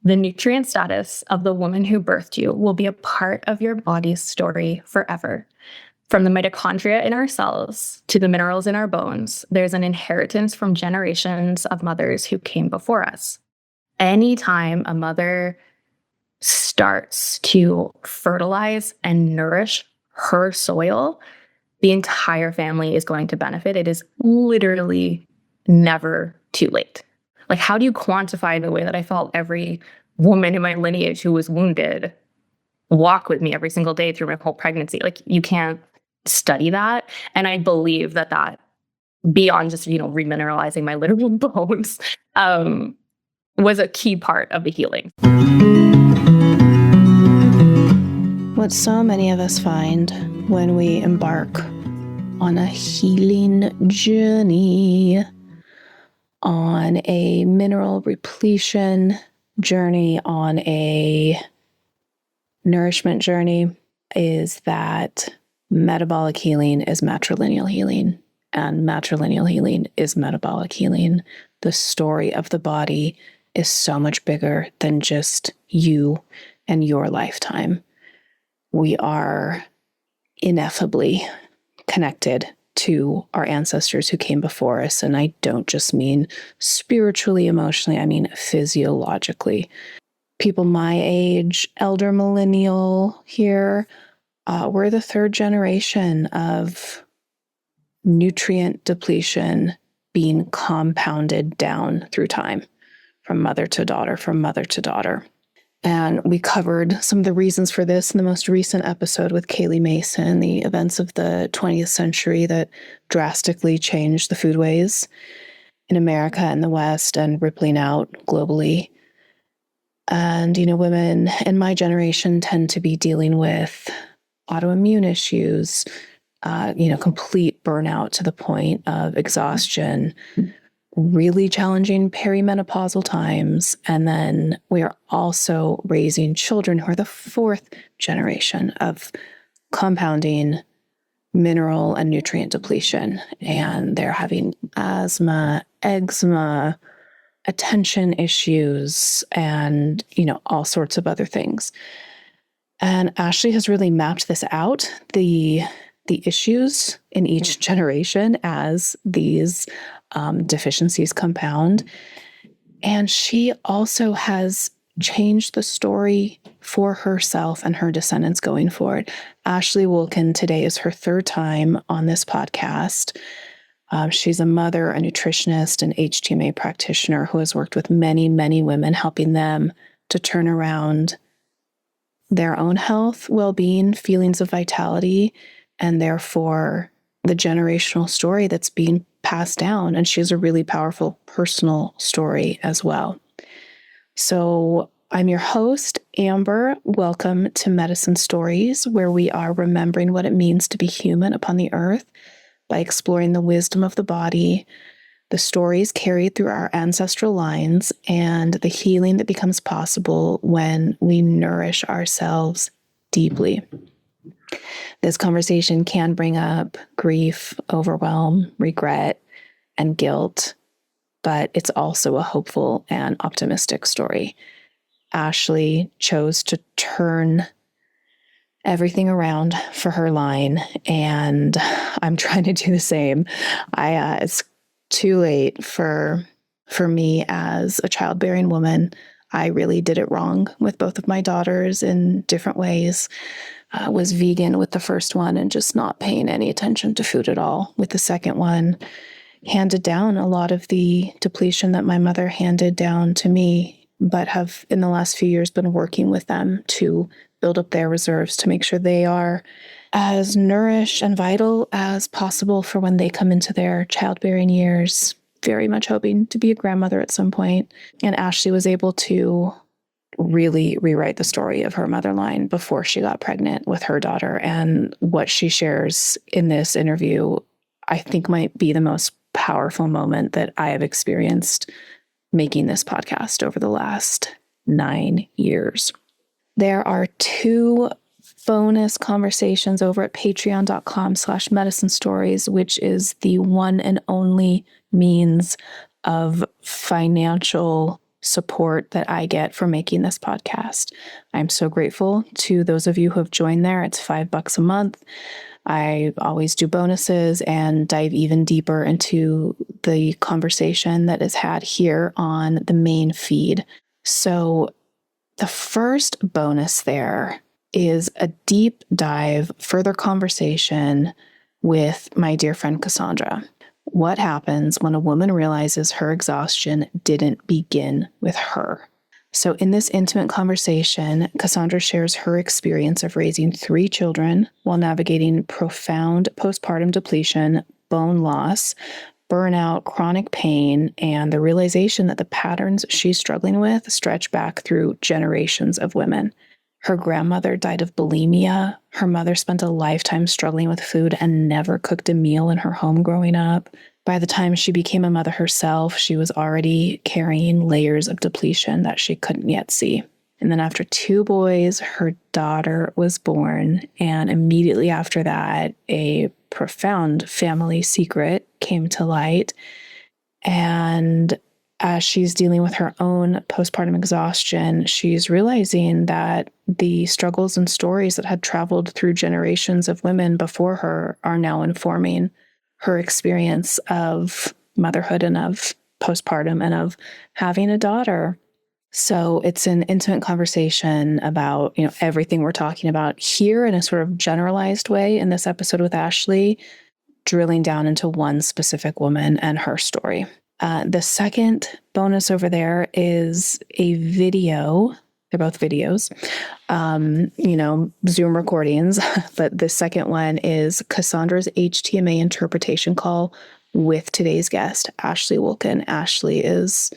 The nutrient status of the woman who birthed you will be a part of your body's story forever. From the mitochondria in our cells to the minerals in our bones, there's an inheritance from generations of mothers who came before us. Anytime a mother starts to fertilize and nourish her soil, the entire family is going to benefit. It is literally never too late. Like, how do you quantify the way that I felt every woman in my lineage who was wounded walk with me every single day through my whole pregnancy? Like, you can't study that. And I believe that beyond just, remineralizing my literal bones, was a key part of the healing. What so many of us find when we embark on a healing journey, on a mineral repletion journey, on a nourishment journey, is that metabolic healing is matrilineal healing, and matrilineal healing is metabolic healing. The story of the body is so much bigger than just you and your lifetime. We are ineffably connected to our ancestors who came before us. And I don't just mean spiritually, emotionally, I mean physiologically. People my age, elder millennial here, we're the third generation of nutrient depletion being compounded down through time, from mother to daughter, from mother to daughter. And we covered some of the reasons for this in the most recent episode with Kaylee Mason, the events of the 20th century that drastically changed the foodways in America and the West and rippling out globally. And, women in my generation tend to be dealing with autoimmune issues, complete burnout to the point of exhaustion, really challenging perimenopausal times. And then we are also raising children who are the fourth generation of compounding mineral and nutrient depletion. And they're having asthma, eczema, attention issues, and, all sorts of other things. And Ashley has really mapped this out, the issues in each generation as these deficiencies compound. And she also has changed the story for herself and her descendants going forward. Ashley Wulkan today is her third time on this podcast. She's a mother, a nutritionist, an HTMA practitioner who has worked with many, many women, helping them to turn around their own health, well-being, feelings of vitality, and therefore the generational story that's being passed down. And she has a really powerful personal story as well. So I'm your host, Amber. Welcome to Medicine Stories, where we are remembering what it means to be human upon the earth by exploring the wisdom of the body, the stories carried through our ancestral lines, and the healing that becomes possible when we nourish ourselves deeply. This conversation can bring up grief, overwhelm, regret, and guilt, but it's also a hopeful and optimistic story. Ashley chose to turn everything around for her line, and I'm trying to do the same. It's too late for me as a childbearing woman. I really did it wrong with both of my daughters in different ways. Was vegan with the first one and just not paying any attention to food at all with the second one. Handed down a lot of the depletion that my mother handed down to me, but have in the last few years been working with them to build up their reserves to make sure they are as nourished and vital as possible for when they come into their childbearing years. Very much hoping to be a grandmother at some point. And Ashley was able to really rewrite the story of her motherline before she got pregnant with her daughter. And what she shares in this interview, I think might be the most powerful moment that I have experienced making this podcast over the last 9 years. There are 2 bonus conversations over at patreon.com/medicine stories, which is the one and only means of financial support that I get from making this podcast. I'm so grateful to those of you who have joined there. It's $5 a month. I always do bonuses and dive even deeper into the conversation that is had here on the main feed. So the first bonus there is a deep dive, further conversation with my dear friend Cassandra. What happens when a woman realizes her exhaustion didn't begin with her? So in this intimate conversation, Cassandra shares her experience of raising 3 children while navigating profound postpartum depletion, bone loss, burnout, chronic pain, and the realization that the patterns she's struggling with stretch back through generations of women. Her grandmother died of bulimia. Her mother spent a lifetime struggling with food and never cooked a meal in her home growing up. By the time she became a mother herself, she was already carrying layers of depletion that she couldn't yet see. And then after 2 boys, her daughter was born. And immediately after that, a profound family secret came to light. And as she's dealing with her own postpartum exhaustion, she's realizing that the struggles and stories that had traveled through generations of women before her are now informing her experience of motherhood and of postpartum and of having a daughter. So it's an intimate conversation about, everything we're talking about here in a sort of generalized way in this episode with Ashley, drilling down into one specific woman and her story. The second bonus over there is a video. They're both videos, Zoom recordings. But the second one is Cassandra's HTMA interpretation call with today's guest, Ashley Wulkan. Ashley is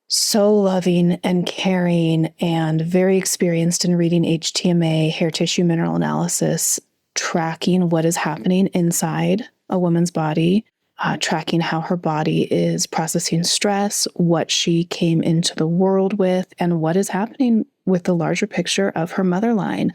so loving and caring and very experienced in reading HTMA, hair tissue mineral analysis, tracking what is happening inside a woman's body, tracking how her body is processing stress, what she came into the world with, and what is happening with the larger picture of her motherline.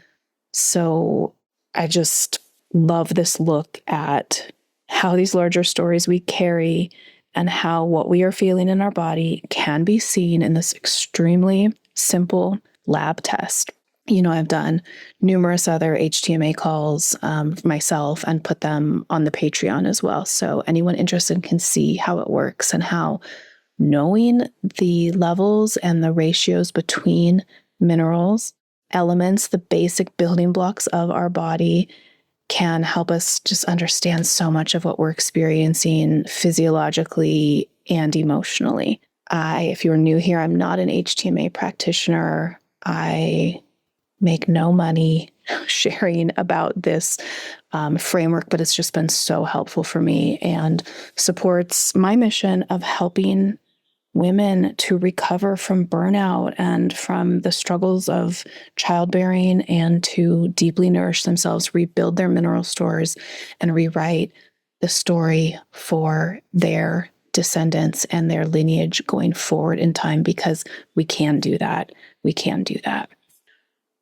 So I just love this look at how these larger stories we carry and how what we are feeling in our body can be seen in this extremely simple lab test. I've done numerous other HTMA calls myself and put them on the Patreon as well. So anyone interested can see how it works and how knowing the levels and the ratios between minerals, elements, the basic building blocks of our body can help us just understand so much of what we're experiencing physiologically and emotionally. If you're new here, I'm not an HTMA practitioner. I make no money sharing about this framework, but it's just been so helpful for me and supports my mission of helping women to recover from burnout and from the struggles of childbearing and to deeply nourish themselves, rebuild their mineral stores, and rewrite the story for their descendants and their lineage going forward in time, because we can do that. We can do that.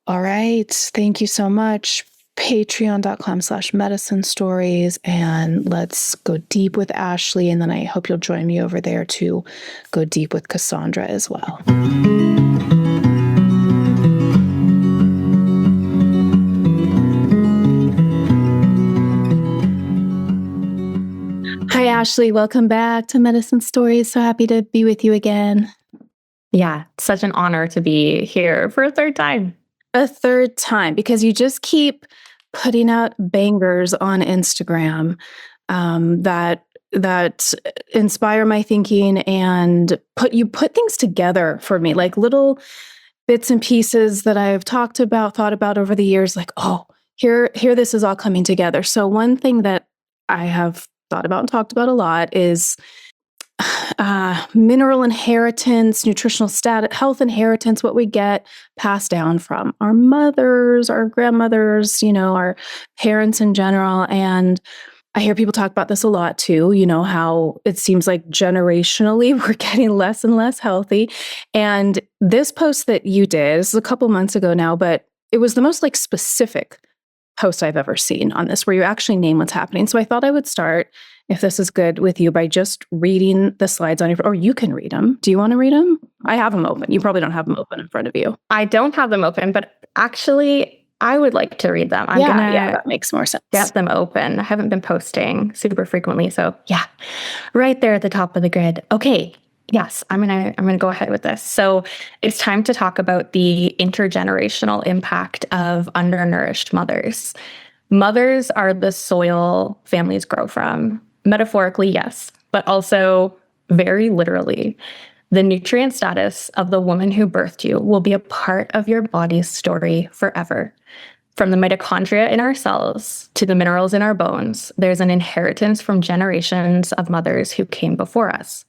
All right. Thank you so much. Patreon.com/medicine stories. And let's go deep with Ashley. And then I hope you'll join me over there to go deep with Cassandra as well. Hi, Ashley. Welcome back to Medicine Stories. So happy to be with you again. Yeah, such an honor to be here for a third time. A third time, because you just keep putting out bangers on Instagram that inspire my thinking and put things together for me, like little bits and pieces that I've thought about over the years, like, oh, here this is all coming together. So one thing that I have thought about and talked about a lot is mineral inheritance, nutritional status, health inheritance, what we get passed down from our mothers, our grandmothers, our parents in general. And I hear people talk about this a lot too, how it seems like generationally we're getting less and less healthy. And this post that you did, this is a couple months ago now, but it was the most specific post I've ever seen on this, where you actually name what's happening. So I thought I would start if this is good with you, by just reading the slides on your, or you can read them. Do you want to read them? I have them open. You probably don't have them open in front of you. I don't have them open, but actually, I would like to read them. I'm gonna that makes more sense. Get them open. I haven't been posting super frequently, so yeah, right there at the top of the grid. Okay, yes, I'm gonna go ahead with this. So it's time to talk about the intergenerational impact of undernourished mothers. Mothers are the soil families grow from. Metaphorically, yes, but also very literally. The nutrient status of the woman who birthed you will be a part of your body's story forever. From the mitochondria in our cells to the minerals in our bones, there's an inheritance from generations of mothers who came before us.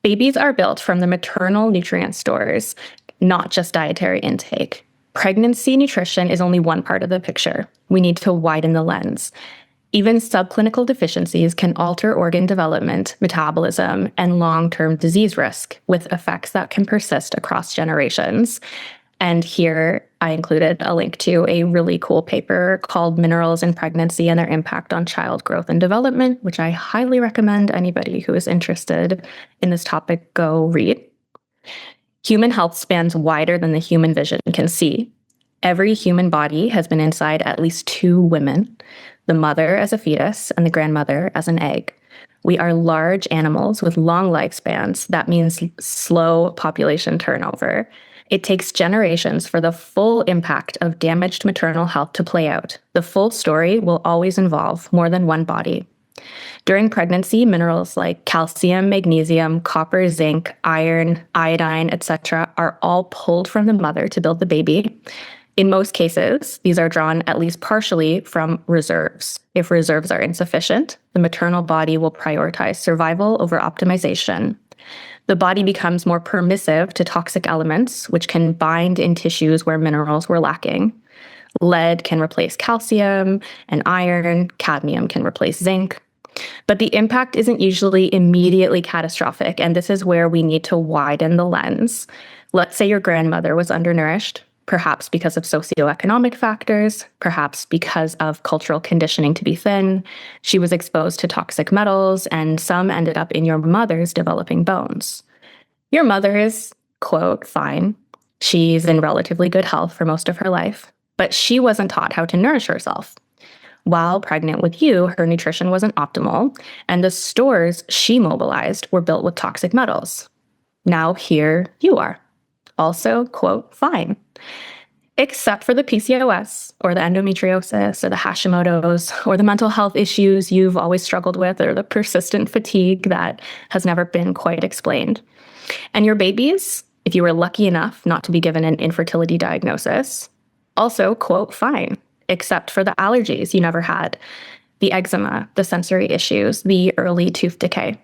Babies are built from the maternal nutrient stores, not just dietary intake. Pregnancy nutrition is only one part of the picture. We need to widen the lens. Even subclinical deficiencies can alter organ development, metabolism, and long-term disease risk, with effects that can persist across generations. And here I included a link to a really cool paper called Minerals in Pregnancy and Their Impact on Child Growth and Development, which I highly recommend anybody who is interested in this topic go read. Human health spans wider than the human vision can see. Every human body has been inside at least two women, the mother as a fetus and the grandmother as an egg. We are large animals with long lifespans. That means slow population turnover. It takes generations for the full impact of damaged maternal health to play out. The full story will always involve more than one body. During pregnancy, minerals like calcium, magnesium, copper, zinc, iron, iodine, etc., are all pulled from the mother to build the baby. In most cases, these are drawn at least partially from reserves. If reserves are insufficient, the maternal body will prioritize survival over optimization. The body becomes more permissive to toxic elements, which can bind in tissues where minerals were lacking. Lead can replace calcium and iron, cadmium can replace zinc. But the impact isn't usually immediately catastrophic, and this is where we need to widen the lens. Let's say your grandmother was undernourished, perhaps because of socioeconomic factors, perhaps because of cultural conditioning to be thin. She was exposed to toxic metals, and some ended up in your mother's developing bones. Your mother is, quote, fine. She's in relatively good health for most of her life, but she wasn't taught how to nourish herself. While pregnant with you, her nutrition wasn't optimal, and the stores she mobilized were built with toxic metals. Now here you are. Also, quote, fine. Except for the PCOS or the endometriosis or the Hashimoto's or the mental health issues you've always struggled with or the persistent fatigue that has never been quite explained. And your babies, if you were lucky enough not to be given an infertility diagnosis, also, quote, fine, except for the allergies you never had, the eczema, the sensory issues, the early tooth decay.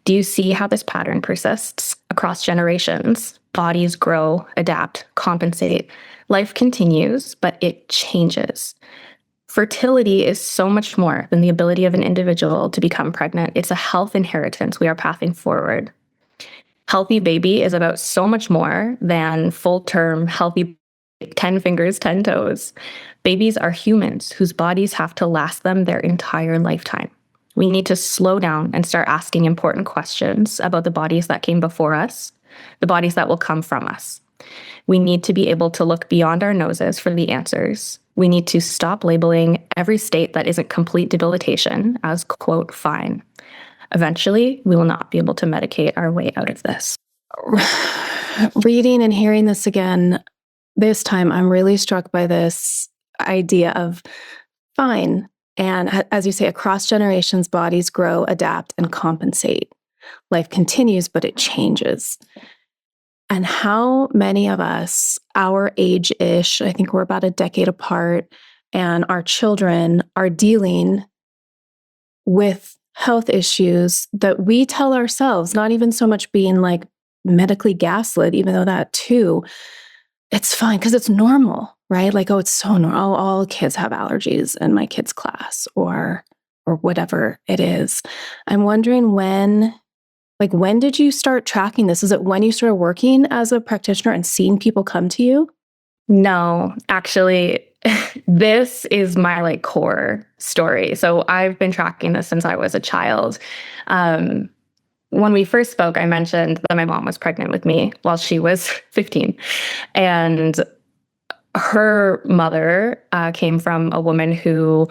Do you see how this pattern persists across generations? Bodies grow, adapt, compensate. Life continues, but it changes. Fertility is so much more than the ability of an individual to become pregnant. It's a health inheritance we are pathing forward. Healthy baby is about so much more than full-term healthy 10 fingers, 10 toes. Babies are humans whose bodies have to last them their entire lifetime. We need to slow down and start asking important questions about the bodies that came before us, the bodies that will come from us. We need to be able to look beyond our noses for the answers. We need to stop labeling every state that isn't complete debilitation as, quote, fine. Eventually, we will not be able to medicate our way out of this. Reading and hearing this again, this time I'm really struck by this idea of fine. And as you say, across generations, bodies grow, adapt, and compensate. Life continues, but it changes. And how many of us, our age-ish, I think we're about a decade apart, and our children are dealing with health issues that we tell ourselves, not even so much being like medically gaslit, even though that too, it's fine because it's normal, right? Like, oh, it's so normal. Oh, all kids have allergies in my kids' class or whatever it is. I'm wondering when did you start tracking this? Is it when you started working as a practitioner and seeing people come to you? No, actually, this is my like core story. So I've been tracking this since I was a child. When we first spoke, I mentioned that my mom was pregnant with me while she was 15. And her mother came from a woman who,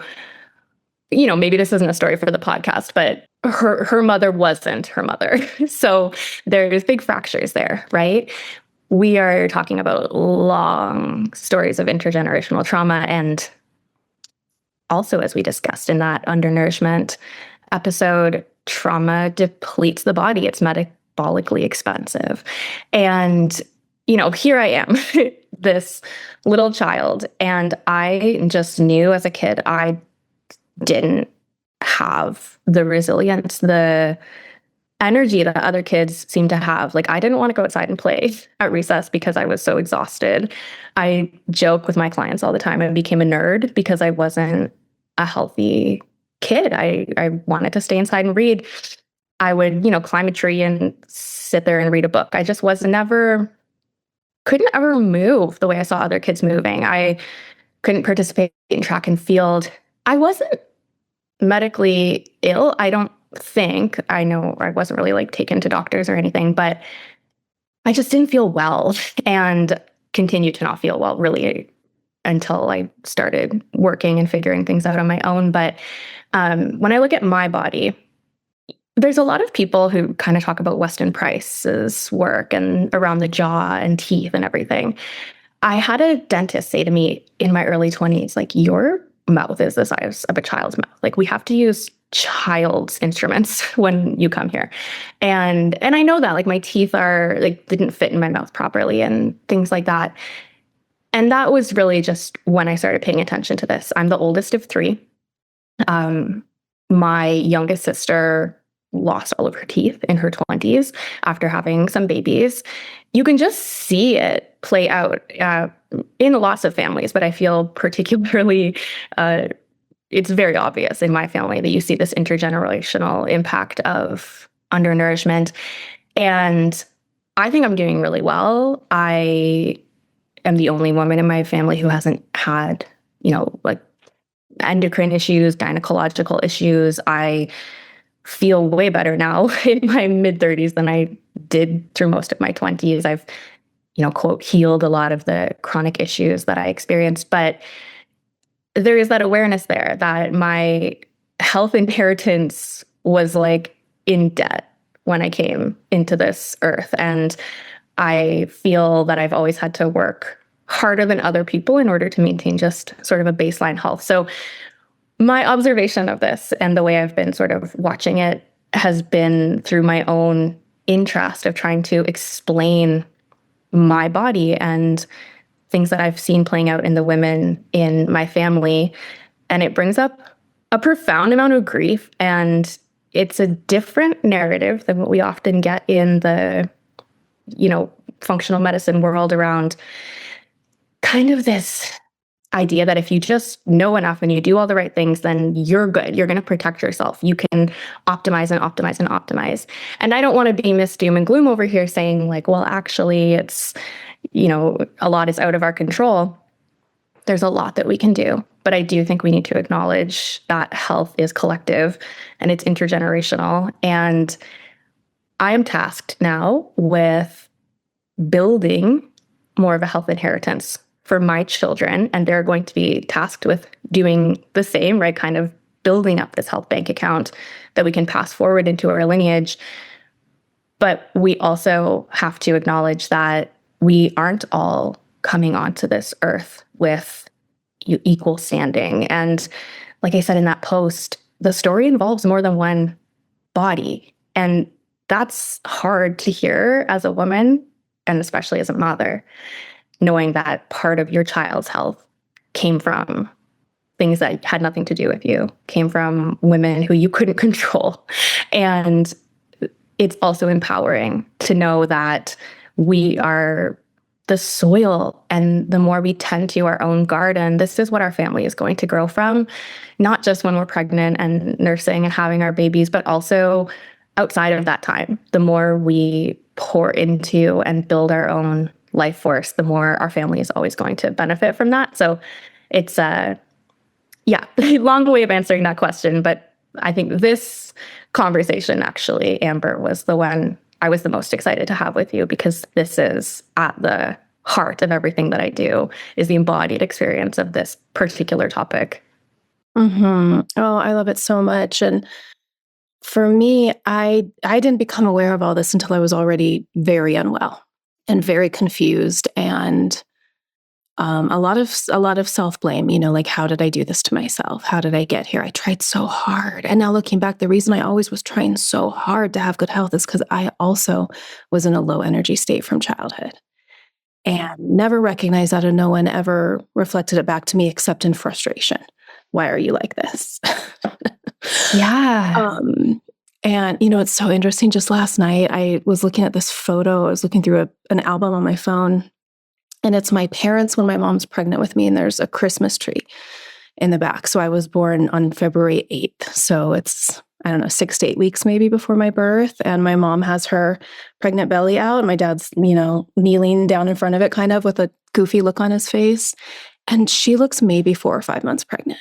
maybe this isn't a story for the podcast, but her mother wasn't her mother. So there's big fractures there, right? We are talking about long stories of intergenerational trauma. And also, as we discussed in that Undernourishment episode, trauma depletes the body. It's metabolically expensive. And, here I am, this little child, and I just knew as a kid I didn't have the resilience, the energy that other kids seem to have. Like, I didn't want to go outside and play at recess because I was so exhausted. I joke with my clients all the time. I became a nerd because I wasn't a healthy kid. I wanted to stay inside and read. I would, climb a tree and sit there and read a book. I just couldn't ever move the way I saw other kids moving. I couldn't participate in track and field. I wasn't medically ill. I don't think. I know I wasn't really like taken to doctors or anything, but I just didn't feel well and continued to not feel well really until I started working and figuring things out on my own. But when I look at my body, there's a lot of people who kind of talk about Weston Price's work and around the jaw and teeth and everything. I had a dentist say to me in my early 20s, like, your mouth is the size of a child's mouth. Like, we have to use child's instruments when you come here. And I know that, like, my teeth are like didn't fit in my mouth properly and things like that. And that was really just when I started paying attention to this. I'm the oldest of three. My youngest sister lost all of her teeth in her 20s after having some babies. You can just see it play out in lots of families, but I feel particularly it's very obvious in my family that you see this intergenerational impact of undernourishment. And I think I'm doing really well. I am the only woman in my family who hasn't had, like endocrine issues, gynecological issues. I feel way better now in my mid-30s than I did through most of my 20s. I've, quote, healed a lot of the chronic issues that I experienced. But there is that awareness there that my health inheritance was like in debt when I came into this earth. And I feel that I've always had to work harder than other people in order to maintain just sort of a baseline health. So my observation of this and the way I've been sort of watching it has been through my own interest of trying to explain my body and things that I've seen playing out in the women in my family. And it brings up a profound amount of grief. And it's a different narrative than what we often get in the, functional medicine world around kind of this idea that if you just know enough and you do all the right things, then you're good. You're going to protect yourself. You can optimize and optimize and optimize. And I don't want to be Miss Doom and Gloom over here saying like, well, actually it's, a lot is out of our control. There's a lot that we can do. But I do think we need to acknowledge that health is collective and it's intergenerational. And I am tasked now with building more of a health inheritance for my children, and they're going to be tasked with doing the same, right? Kind of building up this health bank account that we can pass forward into our lineage. But we also have to acknowledge that we aren't all coming onto this earth with equal standing. And like I said in that post, the story involves more than one body. And that's hard to hear as a woman, and especially as a mother, knowing that part of your child's health came from things that had nothing to do with you, came from women who you couldn't control. And it's also empowering to know that we are the soil, and the more we tend to our own garden, this is what our family is going to grow from, not just when we're pregnant and nursing and having our babies, but also outside of that time. The more we pour into and build our own life force, the more our family is always going to benefit from that. So it's yeah, long way of answering that question. But I think this conversation, actually, Amber, was the one I was the most excited to have with you, because this is at the heart of everything that I do, is the embodied experience of this particular topic. Oh, I love it so much. And for me, I didn't become aware of all this until I was already very unwell and very confused, and a lot of self blame. Like, how did I do this to myself? How did I get here? I tried so hard, and now looking back, the reason I always was trying so hard to have good health is because I also was in a low energy state from childhood, and never recognized that, and no one ever reflected it back to me except in frustration. Why are you like this? Yeah. And it's so interesting. Just last night, I was looking at this photo. I was looking through an album on my phone, and it's my parents when my mom's pregnant with me, and there's a Christmas tree in the back. So I was born on February 8th. So it's, I don't know, 6 to 8 weeks maybe before my birth. And my mom has her pregnant belly out, and my dad's, kneeling down in front of it, kind of with a goofy look on his face. And she looks maybe 4 or 5 months pregnant.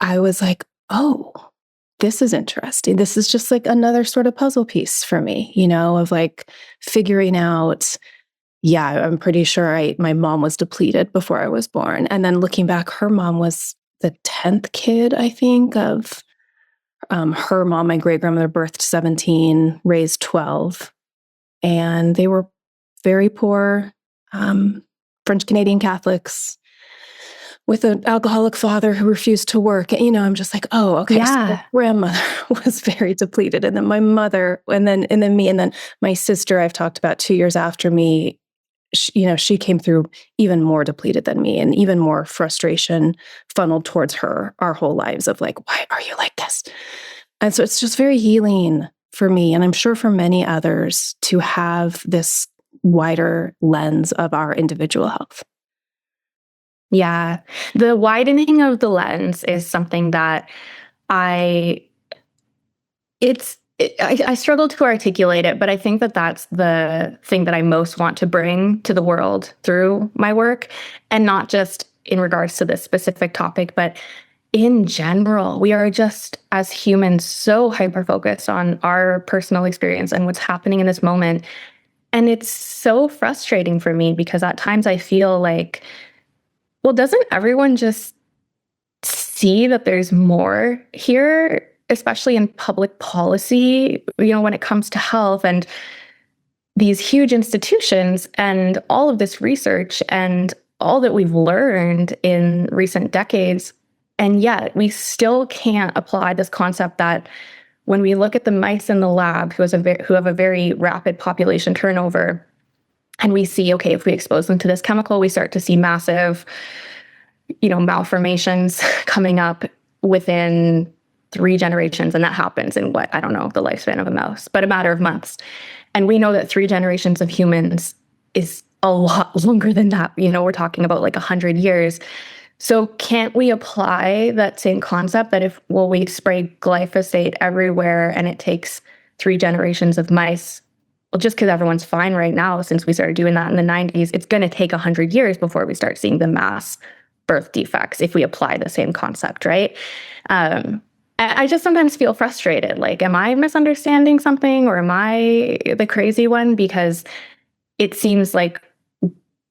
I was like, oh, this is interesting. This is just like another sort of puzzle piece for me, of like figuring out, yeah, I'm pretty sure my mom was depleted before I was born. And then looking back, her mom was the 10th kid, I think, of her mom. My great grandmother birthed 17, raised 12. And they were very poor French Canadian Catholics with an alcoholic father who refused to work. I'm just like, oh, okay. Yeah. So my grandmother was very depleted. And then my mother, and then me, and then my sister, I've talked about 2 years after me, she came through even more depleted than me, and even more frustration funneled towards her our whole lives of like, why are you like this? And so it's just very healing for me, and I'm sure for many others, to have this wider lens of our individual health. Yeah. The widening of the lens is something that I struggle to articulate it, but I think that that's the thing that I most want to bring to the world through my work, and not just in regards to this specific topic, but in general. We are just, as humans, so hyper-focused on our personal experience and what's happening in this moment. And it's so frustrating for me, because at times I feel like, well, doesn't everyone just see that there's more here, especially in public policy, when it comes to health and these huge institutions and all of this research and all that we've learned in recent decades? And yet we still can't apply this concept that when we look at the mice in the lab who have a very rapid population turnover, and we see, okay, if we expose them to this chemical, we start to see massive, malformations coming up within 3 generations. And that happens in I don't know the lifespan of a mouse, but a matter of months. And we know that 3 generations of humans is a lot longer than that. We're talking about like 100 years. So can't we apply that same concept that if we spray glyphosate everywhere and it takes 3 generations of mice? Well, just because everyone's fine right now, since we started doing that in the 90s, it's going to take 100 years before we start seeing the mass birth defects if we apply the same concept, right? I just sometimes feel frustrated. Like, am I misunderstanding something, or am I the crazy one? Because it seems like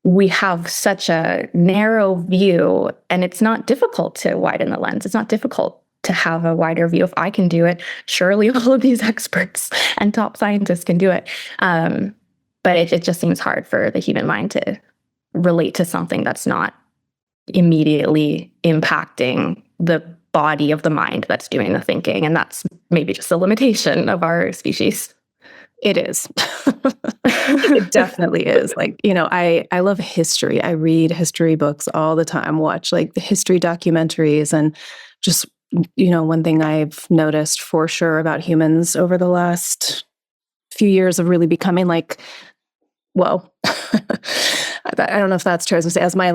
we have such a narrow view, and it's not difficult to widen the lens. It's not difficult to have a wider view. If I can do it, surely all of these experts and top scientists can do it. But it just seems hard for the human mind to relate to something that's not immediately impacting the body of the mind that's doing the thinking. And that's maybe just a limitation of our species. It is. It definitely is. Like, I love history. I read history books all the time, watch like the history documentaries, and just, one thing I've noticed for sure about humans over the last few years of really becoming like, well, I don't know if that's true. I was gonna say, as my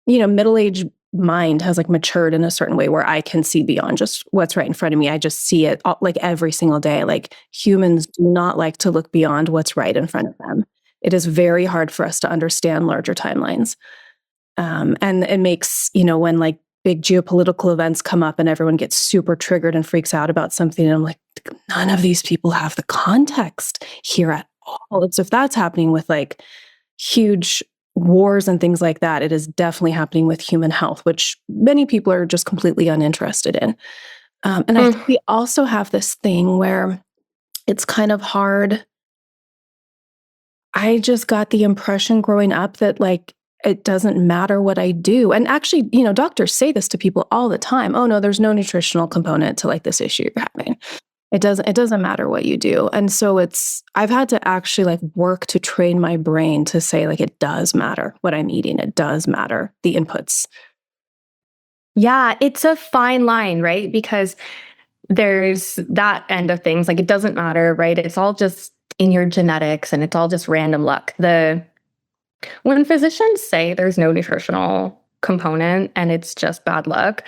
middle-aged mind has like matured in a certain way where I can see beyond just what's right in front of me. I just see it like every single day. Like, humans do not like to look beyond what's right in front of them. It is very hard for us to understand larger timelines. And it makes, when like big geopolitical events come up and everyone gets super triggered and freaks out about something, and I'm like, none of these people have the context here at all. It's if that's happening with like huge wars and things like that, it is definitely happening with human health, which many people are just completely uninterested in. And I think we also have this thing where it's kind of hard. I just got the impression growing up that like, it doesn't matter what I do. And actually, doctors say this to people all the time. Oh no, there's no nutritional component to like this issue you're having. It doesn't matter what you do. And so I've had to actually like work to train my brain to say like, it does matter what I'm eating. It does matter the inputs. Yeah, it's a fine line, right? Because there's that end of things. Like, it doesn't matter, right? It's all just in your genetics and it's all just random luck. When physicians say there's no nutritional component and it's just bad luck,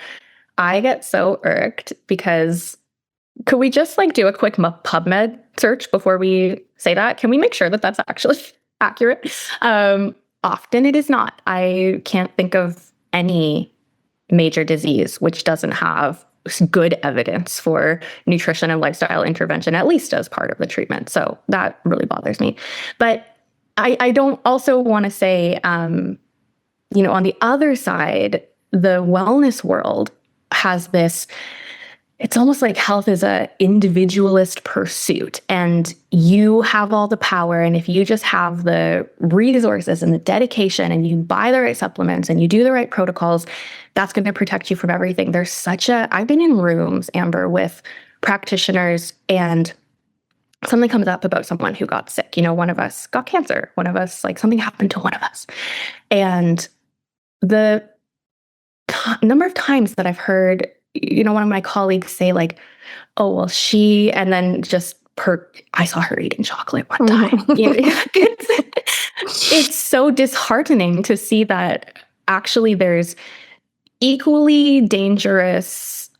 I get so irked because could we just like do a quick PubMed search before we say that? Can we make sure that that's actually accurate? Often it is not. I can't think of any major disease which doesn't have good evidence for nutrition and lifestyle intervention, at least as part of the treatment. So that really bothers me. But I don't also want to say, on the other side, the wellness world has this, it's almost like health is a individualist pursuit and you have all the power. And if you just have the resources and the dedication and you buy the right supplements and you do the right protocols, that's going to protect you from everything. I've been in rooms, Amber, with practitioners and something comes up about someone who got sick. One of us got cancer. One of us, like something happened to one of us. And the number of times that I've heard, one of my colleagues say like, oh, well, and then just I saw her eating chocolate one time. It's so disheartening to see that actually there's equally dangerous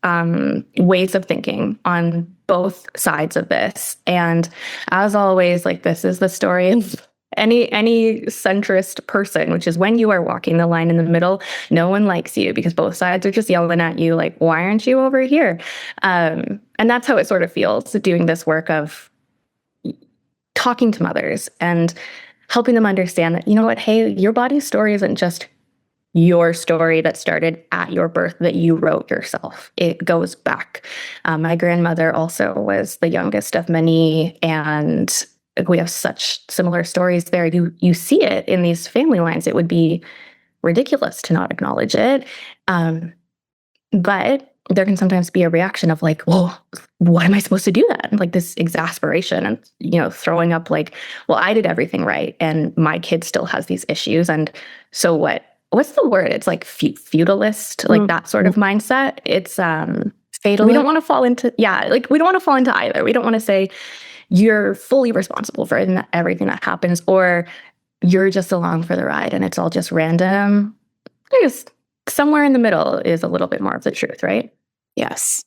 ways of thinking on both sides of this. And as always, like this is the story of any centrist person, which is when you are walking the line in the middle, no one likes you because both sides are just yelling at you like, why aren't you over here? And that's how it sort of feels doing this work of talking to mothers and helping them understand that, hey, your body's story isn't just your story that started at your birth that you wrote yourself. It goes back. My grandmother also was the youngest of many, and we have such similar stories there. You see it in these family lines. It would be ridiculous to not acknowledge it. But there can sometimes be a reaction of like, well, what am I supposed to do then? Like this exasperation and, throwing up like, well, I did everything right and my kid still has these issues. And so what's the word? It's like feudalist, like that sort of mindset. It's Fatal. We don't want to fall into, we don't want to fall into either. We don't want to say you're fully responsible for everything that happens, or you're just along for the ride and it's all just random. Just somewhere in the middle is a little bit more of the truth, right? Yes.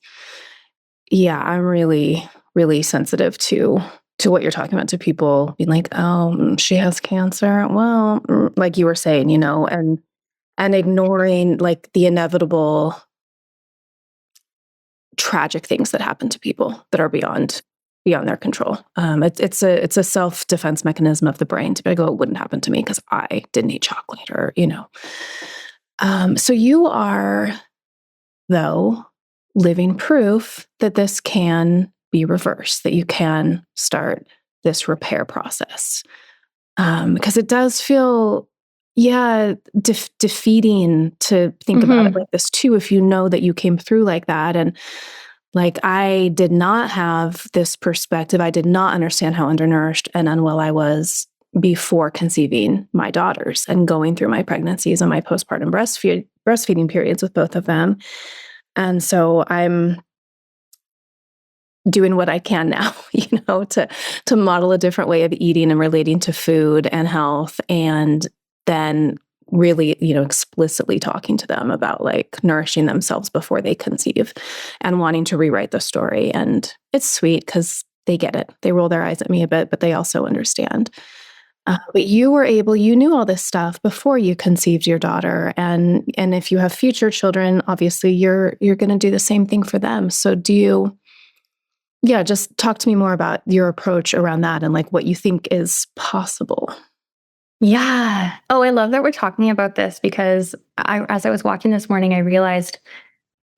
Yeah, I'm really, really sensitive to what you're talking about, to people being like, oh, she has cancer. Well, like you were saying, and ignoring like the inevitable tragic things that happen to people that are beyond their control. It's a self-defense mechanism of the brain to be like, oh, it wouldn't happen to me because I didn't eat chocolate, or so you are, though, living proof that this can be reversed, that you can start this repair process. Because it does feel, defeating to think about it like this too, if you know that you came through like that. And like, I did not have this perspective. I did not understand how undernourished and unwell I was before conceiving my daughters and going through my pregnancies and my postpartum breastfeeding periods with both of them. And so I'm doing what I can now, to model a different way of eating and relating to food and health. And then really, explicitly talking to them about like nourishing themselves before they conceive and wanting to rewrite the story. And it's sweet because they get it. They roll their eyes at me a bit, but they also understand. But you knew all this stuff before you conceived your daughter, and if you have future children, obviously you're going to do the same thing for them. So just talk to me more about your approach around that and like what you think is possible. Yeah. Oh, I love that we're talking about this because as I was walking this morning, I realized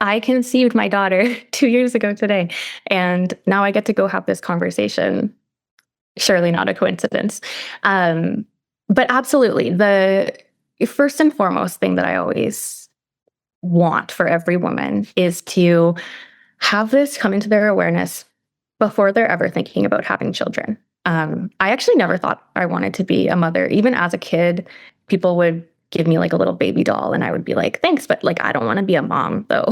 I conceived my daughter 2 years ago today, and now I get to go have this conversation. Surely not a coincidence. But absolutely, the first and foremost thing that I always want for every woman is to have this come into their awareness before they're ever thinking about having children. I actually never thought I wanted to be a mother. Even as a kid, people would give me like a little baby doll, and I would be like, thanks, but like, I don't want to be a mom though.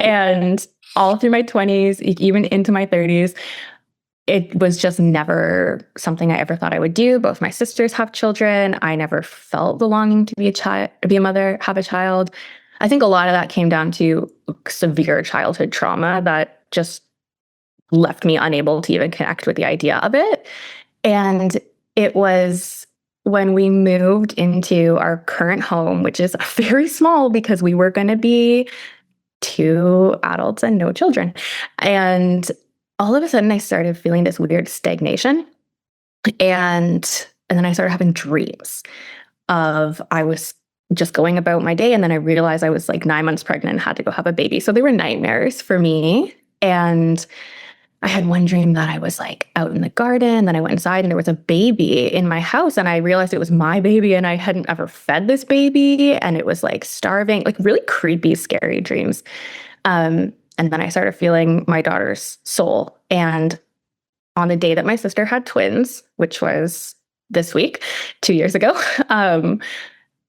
And all through my 20s, even into my 30s, it was just never something I ever thought I would do. Both my sisters have children. I never felt the longing to be a mother, have a child. I think a lot of that came down to severe childhood trauma that just left me unable to even connect with the idea of it. And it was when we moved into our current home, which is very small because we were going to be 2 adults and no children. And all of a sudden I started feeling this weird stagnation. And then I started having dreams of I was just going about my day. And then I realized I was like 9 months pregnant and had to go have a baby. So they were nightmares for me. And I had one dream that I was like out in the garden. Then I went inside and there was a baby in my house. And I realized it was my baby and I hadn't ever fed this baby. And it was like starving, like really creepy, scary dreams. And then I started feeling my daughter's soul. And on the day that my sister had twins, which was this week, 2 years ago,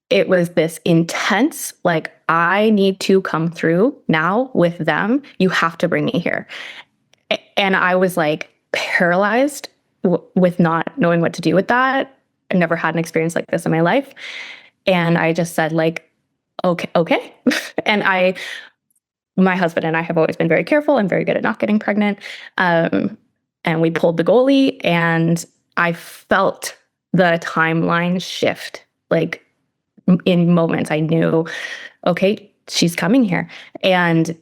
it was this intense, like, I need to come through now with them. You have to bring me here. And I was like paralyzed with not knowing what to do with that. I never had an experience like this in my life. And I just said like, okay. And my husband and I have always been very careful and very good at not getting pregnant. And we pulled the goalie and I felt the timeline shift. Like in moments I knew, okay, she's coming here. And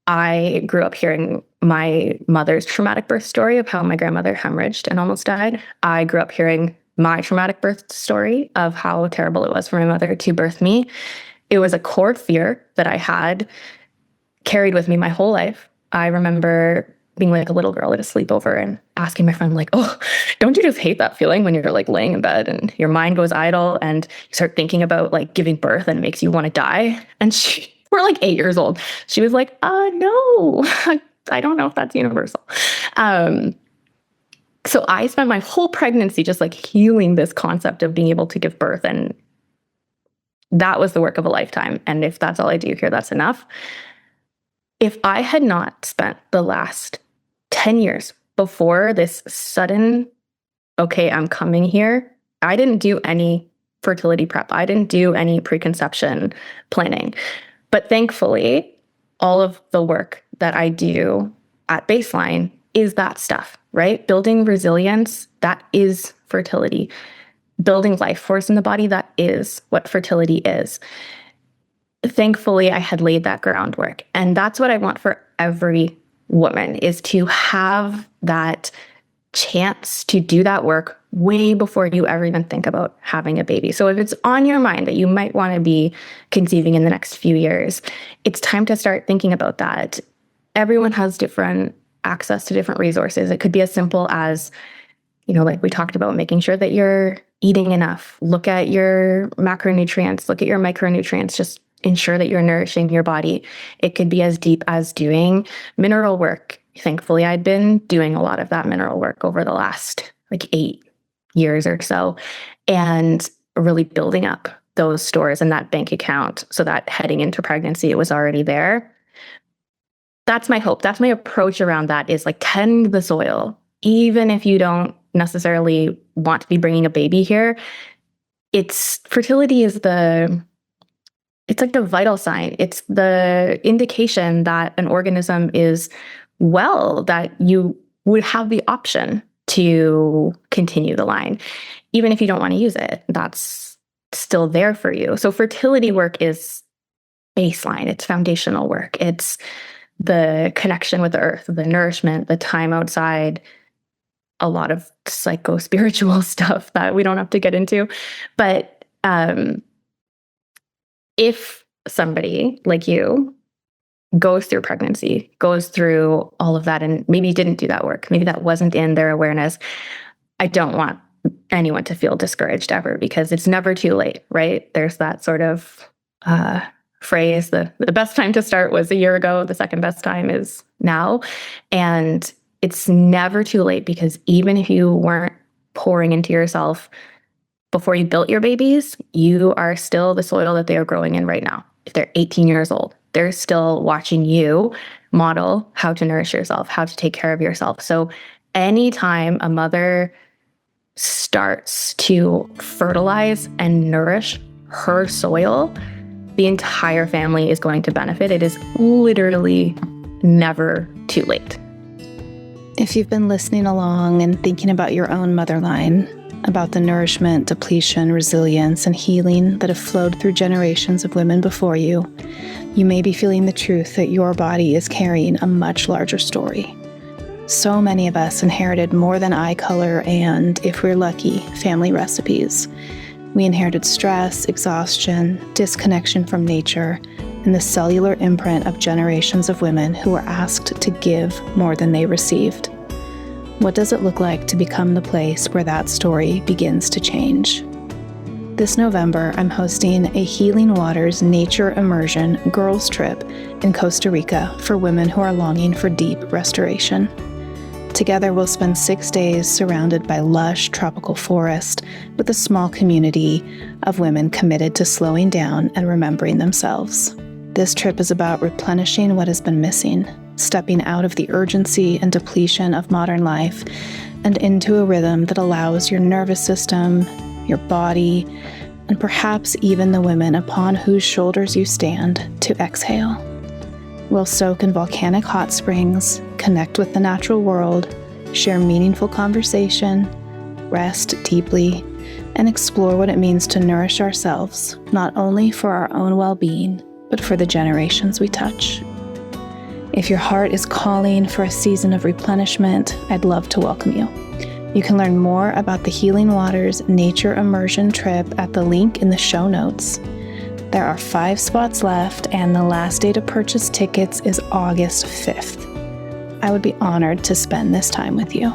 I grew up hearing my mother's traumatic birth story of how my grandmother hemorrhaged and almost died. I grew up hearing my traumatic birth story of how terrible it was for my mother to birth me. It was a core fear that I had carried with me my whole life. I remember being like a little girl at a sleepover and asking my friend like, oh, don't you just hate that feeling when you're like laying in bed and your mind goes idle and you start thinking about like giving birth and it makes you want to die? And we're like 8 years old. She was like, no, I don't know if that's universal. So I spent my whole pregnancy just like healing this concept of being able to give birth. And that was the work of a lifetime. And if that's all I do here, that's enough. If I had not spent the last 10 years before this sudden, okay, I'm coming here, I didn't do any fertility prep. I didn't do any preconception planning. But thankfully, all of the work that I do at Baseline is that stuff, right? Building resilience, that is fertility. Building life force in the body, that is what fertility is. Thankfully, I had laid that groundwork. And that's what I want for every woman, is to have that chance to do that work way before you ever even think about having a baby. So if it's on your mind that you might want to be conceiving in the next few years, it's time to start thinking about that. Everyone has different access to different resources. It could be as simple as, like we talked about, making sure that you're eating enough. Look at your macronutrients, look at your micronutrients, just ensure that you're nourishing your body. It could be as deep as doing mineral work. Thankfully, I'd been doing a lot of that mineral work over the last 8 years or so, and really building up those stores and that bank account so that heading into pregnancy, it was already there. That's my hope. That's my approach around that, is like tend the soil. Even if you don't necessarily want to be bringing a baby here, fertility is it's like the vital sign. It's the indication that an organism is well, that you would have the option to continue the line. Even if you don't want to use it, that's still there for you. So fertility work is baseline. It's foundational work. It's the connection with the earth, the nourishment, the time outside, a lot of psycho-spiritual stuff that we don't have to get into. But if somebody like you goes through pregnancy, goes through all of that, and maybe didn't do that work, maybe that wasn't in their awareness, I don't want anyone to feel discouraged ever, because it's never too late, right? There's that sort of phrase, the best time to start was a year ago, the second best time is now. And it's never too late, because even if you weren't pouring into yourself before you built your babies, you are still the soil that they are growing in right now. If they're 18 years old, they're still watching you model how to nourish yourself, how to take care of yourself. So anytime a mother starts to fertilize and nourish her soil, the entire family is going to benefit. It is literally never too late. If you've been listening along and thinking about your own motherline, about the nourishment, depletion, resilience, and healing that have flowed through generations of women before you, you may be feeling the truth that your body is carrying a much larger story. So many of us inherited more than eye color and, if we're lucky, family recipes. We inherited stress, exhaustion, disconnection from nature, and the cellular imprint of generations of women who were asked to give more than they received. What does it look like to become the place where that story begins to change? This November, I'm hosting a Healing Waters Nature Immersion Girls Trip in Costa Rica for women who are longing for deep restoration. Together, we'll spend 6 days surrounded by lush tropical forest with a small community of women committed to slowing down and remembering themselves. This trip is about replenishing what has been missing, stepping out of the urgency and depletion of modern life and into a rhythm that allows your nervous system, your body, and perhaps even the women upon whose shoulders you stand to exhale. We'll soak in volcanic hot springs, connect with the natural world, share meaningful conversation, rest deeply, and explore what it means to nourish ourselves, not only for our own well-being, but for the generations we touch. If your heart is calling for a season of replenishment, I'd love to welcome you. You can learn more about the Healing Waters Nature Immersion trip at the link in the show notes. There are 5 spots left, and the last day to purchase tickets is August 5th. I would be honored to spend this time with you.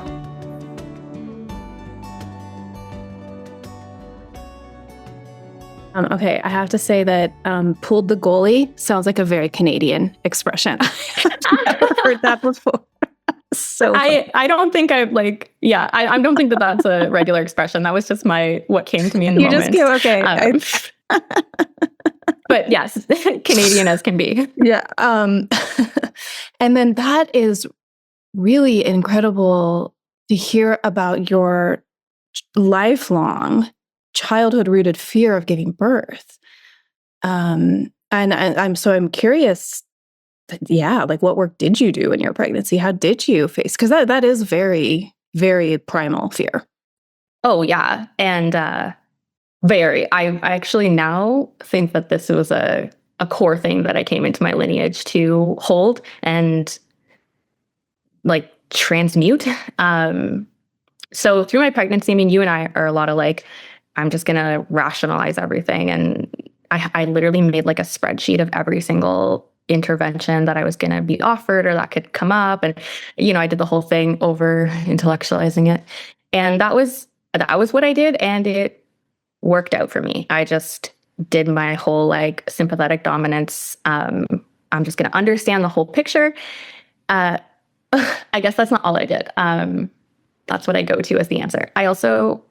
Okay, I have to say that pulled the goalie sounds like a very Canadian expression. I've never heard that before. So I don't think I don't think that that's a regular expression. That was just what came to me in the moment. You just came, okay. But yes, Canadian as can be. Yeah. And then that is really incredible to hear about your lifelong childhood-rooted fear of giving birth. And I'm curious, like what work did you do in your pregnancy? How did you face? Because that is very, very primal fear. Oh yeah, and very. I actually now think that this was a core thing that I came into my lineage to hold and like transmute. So through my pregnancy, I mean, you and I are a lot of like, I'm just going to rationalize everything. And I literally made like a spreadsheet of every single intervention that I was going to be offered or that could come up. And, I did the whole thing over intellectualizing it. And that was what I did. And it worked out for me. I just did my whole like sympathetic dominance. I'm just going to understand the whole picture. I guess that's not all I did. That's what I go to as the answer. I also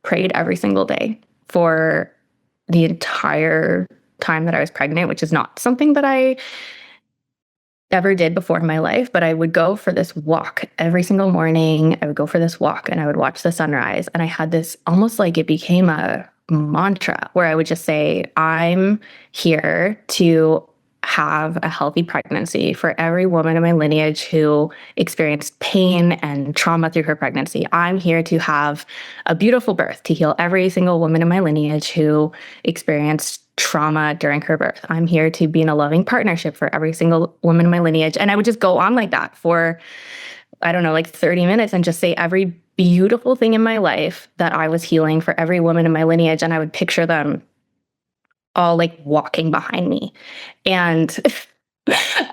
prayed every single day for the entire time that I was pregnant, which is not something that I ever did before in my life, but I would go for this walk every single morning. I would go for this walk and I would watch the sunrise. And I had this almost like it became a mantra where I would just say, I'm here to have a healthy pregnancy, for every woman in my lineage who experienced pain and trauma through her pregnancy. I'm here to have a beautiful birth, to heal every single woman in my lineage who experienced trauma during her birth. I'm here to be in a loving partnership for every single woman in my lineage. And I would just go on like that for, I don't know, like 30 minutes and just say every beautiful thing in my life that I was healing for every woman in my lineage. And I would picture them all like walking behind me. And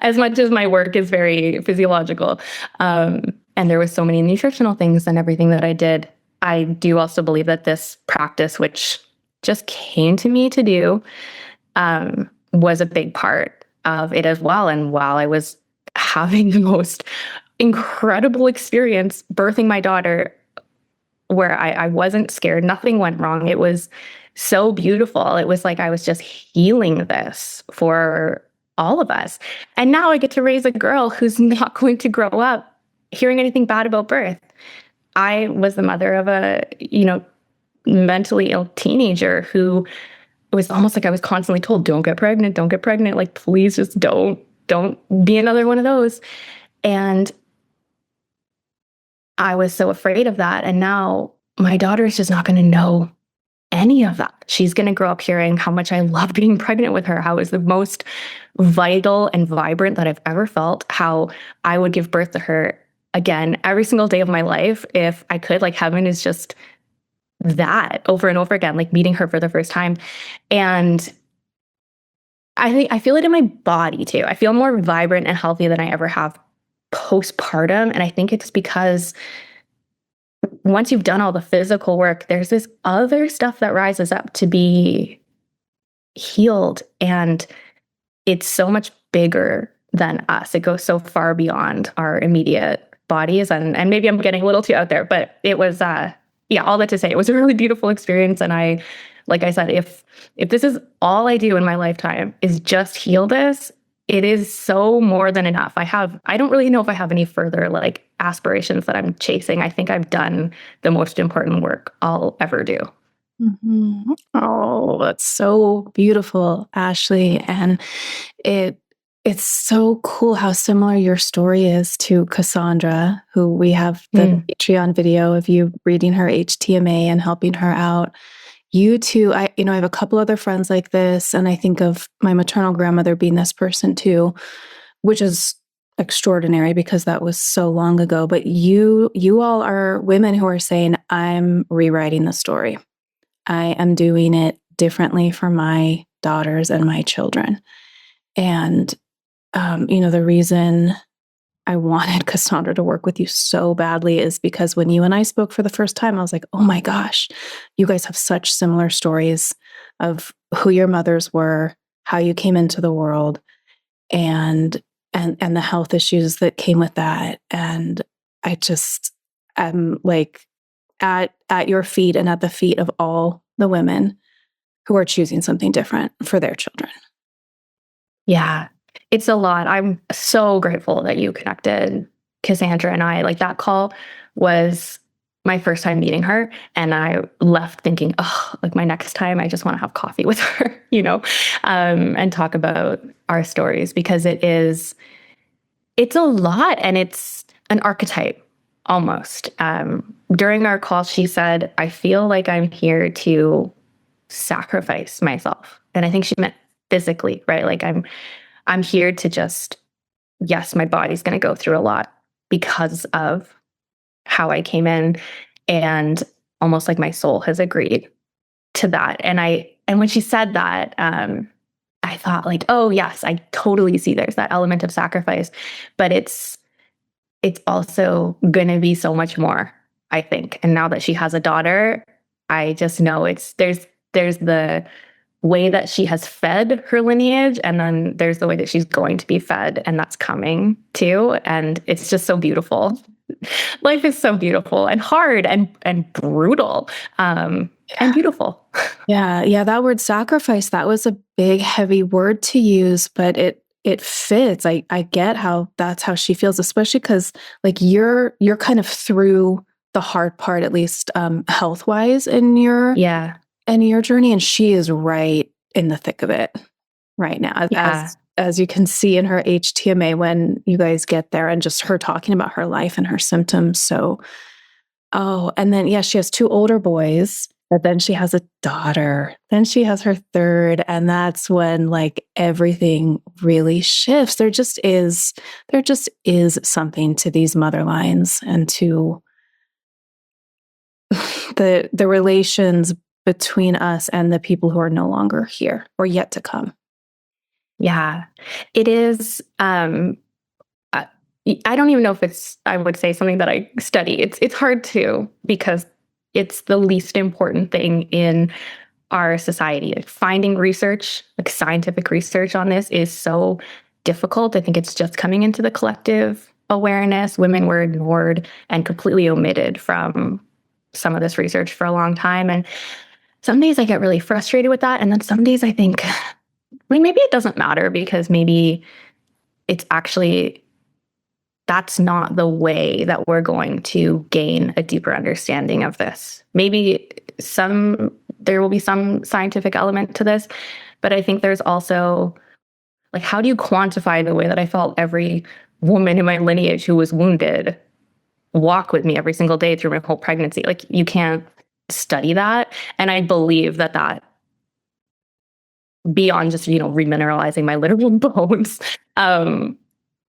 as much as my work is very physiological, and there was so many nutritional things and everything that I did, I do also believe that this practice, which just came to me to do, was a big part of it as well. And while I was having the most incredible experience birthing my daughter, where I wasn't scared, nothing went wrong. It was so beautiful. It was like I was just healing this for all of us. And now I get to raise a girl who's not going to grow up hearing anything bad about birth. I was the mother of a, mentally ill teenager who, it was almost like I was constantly told, don't get pregnant, don't get pregnant. Like, please just don't be another one of those. And I was so afraid of that. And now my daughter is just not going to know any of that. She's going to grow up hearing how much I loved being pregnant with her, how it was the most vital and vibrant that I've ever felt, how I would give birth to her again every single day of my life if I could. Like, heaven is just that over and over again, like meeting her for the first time. And I feel it in my body too. I feel more vibrant and healthy than I ever have postpartum. And I think it's because once you've done all the physical work, there's this other stuff that rises up to be healed. And it's so much bigger than us. It goes so far beyond our immediate bodies. And maybe I'm getting a little too out there, but it was, all that to say, it was a really beautiful experience. And like I said, if this is all I do in my lifetime is just heal this, it is so more than enough. I don't really know if I have any further like aspirations that I'm chasing. I think I've done the most important work I'll ever do. Mm-hmm. Oh, that's so beautiful, Ashley. And it's so cool how similar your story is to Cassandra, who we have the Patreon video of you reading her HTMA and helping her out. You too, I have a couple other friends like this, and I think of my maternal grandmother being this person too, which is extraordinary because that was so long ago. But you all are women who are saying, I'm rewriting the story. I am doing it differently for my daughters and my children. And, the reason I wanted Cassandra to work with you so badly is because when you and I spoke for the first time, I was like, oh my gosh, you guys have such similar stories of who your mothers were, how you came into the world, and the health issues that came with that. And I just am like at your feet and at the feet of all the women who are choosing something different for their children. Yeah, it's a lot. I'm so grateful that you connected Cassandra and I. Like, that call was my first time meeting her, and I left thinking, oh, like my next time I just want to have coffee with her, and talk about our stories, because it's a lot, and it's an archetype almost. During our call, she said, I feel like I'm here to sacrifice myself. And I think she meant physically, right? Like I'm here to just, yes, my body's going to go through a lot because of how I came in, and almost like my soul has agreed to that. And when she said that, I thought like, oh yes, I totally see there's that element of sacrifice, but it's also going to be so much more, I think. And now that she has a daughter, I just know there's the way that she has fed her lineage, and then there's the way that she's going to be fed, and that's coming too. And it's just so beautiful. Life is so beautiful and hard and brutal, and beautiful. Yeah. That word sacrifice, that was a big, heavy word to use, but it fits. I get how that's how she feels, especially because like you're kind of through the hard part, at least health wise in your journey, and she is right in the thick of it right now, as you can see in her HTMA when you guys get there, and just her talking about her life and her symptoms. So, and then, yeah, she has 2 older boys, but then she has a daughter, then she has her third. And that's when like everything really shifts. There just is something to these mother lines and to the relations between us and the people who are no longer here or yet to come. Yeah, it is. I don't even know if it's, I would say, something that I study. It's hard to, because it's the least important thing in our society. Like, finding research, like scientific research on this, is so difficult. I think it's just coming into the collective awareness. Women were ignored and completely omitted from some of this research for a long time. And some days I get really frustrated with that. And then some days I think, maybe it doesn't matter, because maybe it's actually, that's not the way that we're going to gain a deeper understanding of this. Maybe there will be some scientific element to this, but I think there's also, like, how do you quantify the way that I felt every woman in my lineage who was wounded walk with me every single day through my whole pregnancy? Like, you can't study that. And I believe that beyond just, remineralizing my literal bones,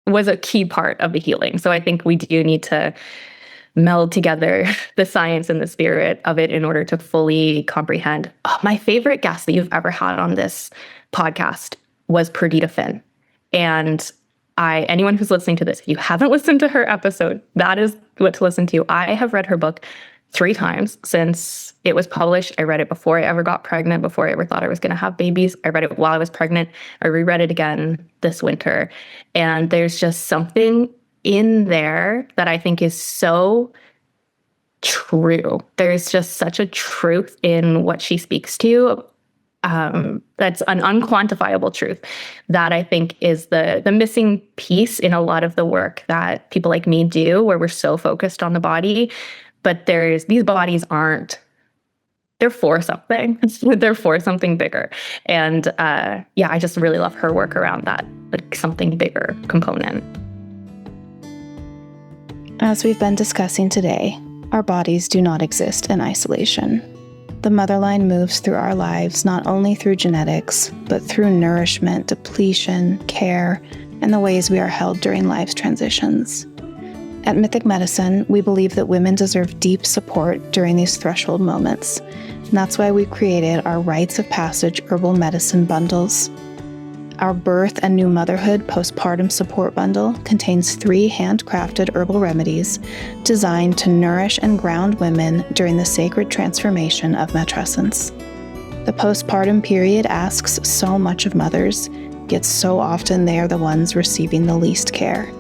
was a key part of the healing. So I think we do need to meld together the science and the spirit of it in order to fully comprehend. Oh, my favorite guest that you've ever had on this podcast was Perdita Finn. And anyone who's listening to this, if you haven't listened to her episode, that is what to listen to. I have read her book 3 times since it was published. I read it before I ever got pregnant, before I ever thought I was going to have babies. I read it while I was pregnant. I reread it again this winter. And there's just something in there that I think is so true. There's just such a truth in what she speaks to. That's an unquantifiable truth that I think is the missing piece in a lot of the work that people like me do, where we're so focused on the body. But these bodies they're for something. They're for something bigger. And I just really love her work around that, like, something bigger component. As we've been discussing today, our bodies do not exist in isolation. The Motherline moves through our lives not only through genetics, but through nourishment, depletion, care, and the ways we are held during life's transitions. At Mythic Medicine, we believe that women deserve deep support during these threshold moments, and that's why we created our Rites of Passage Herbal Medicine bundles. Our Birth and New Motherhood Postpartum Support Bundle contains 3 handcrafted herbal remedies designed to nourish and ground women during the sacred transformation of matrescence. The postpartum period asks so much of mothers, yet so often they are the ones receiving the least care.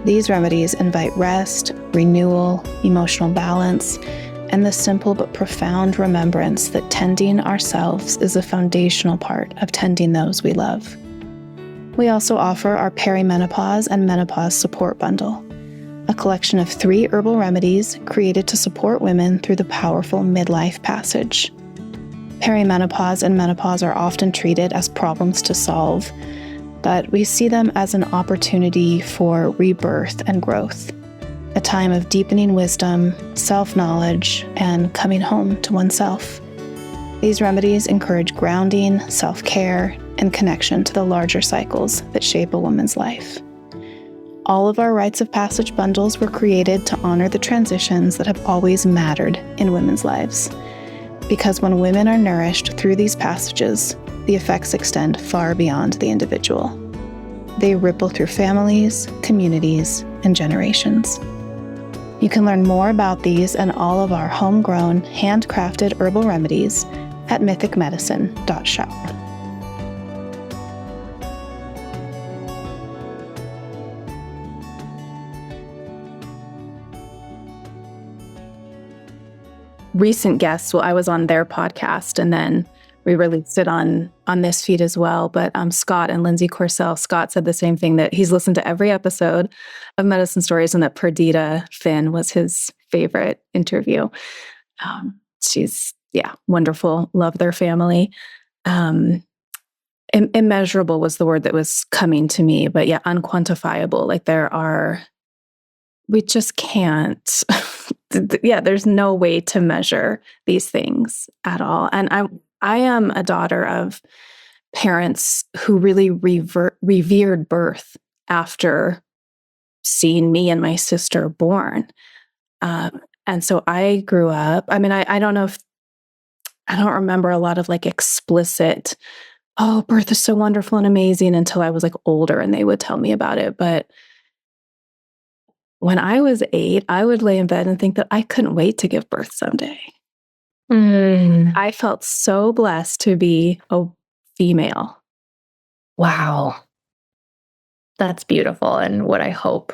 These remedies invite rest, renewal, emotional balance, and the simple but profound remembrance that tending ourselves is a foundational part of tending those we love. We also offer our Perimenopause and Menopause Support Bundle, a collection of 3 herbal remedies created to support women through the powerful midlife passage. Perimenopause and menopause are often treated as problems to solve, but we see them as an opportunity for rebirth and growth, a time of deepening wisdom, self-knowledge, and coming home to oneself. These remedies encourage grounding, self-care, and connection to the larger cycles that shape a woman's life. All of our Rites of Passage bundles were created to honor the transitions that have always mattered in women's lives. Because when women are nourished through these passages, the effects extend far beyond the individual. They ripple through families, communities, and generations. You can learn more about these and all of our homegrown, handcrafted herbal remedies at mythicmedicine.shop. Recent guests, well, I was on their podcast, and then we released it on this feed as well. But Scott and Lindsay Corsell, Scott said the same thing, that he's listened to every episode of Medicine Stories and that Perdita Finn was his favorite interview. She's, wonderful. Love their family. immeasurable was the word that was coming to me, but yeah, unquantifiable. Like we just can't, yeah, there's no way to measure these things at all. And I am a daughter of parents who really revered birth after seeing me and my sister born. And so I grew up, I mean, I don't know if, I don't remember a lot of like explicit, oh, birth is so wonderful and amazing until I was like older and they would tell me about it. But when I was 8, I would lay in bed and think that I couldn't wait to give birth someday. I felt so blessed to be a female. Wow. That's beautiful, and what I hope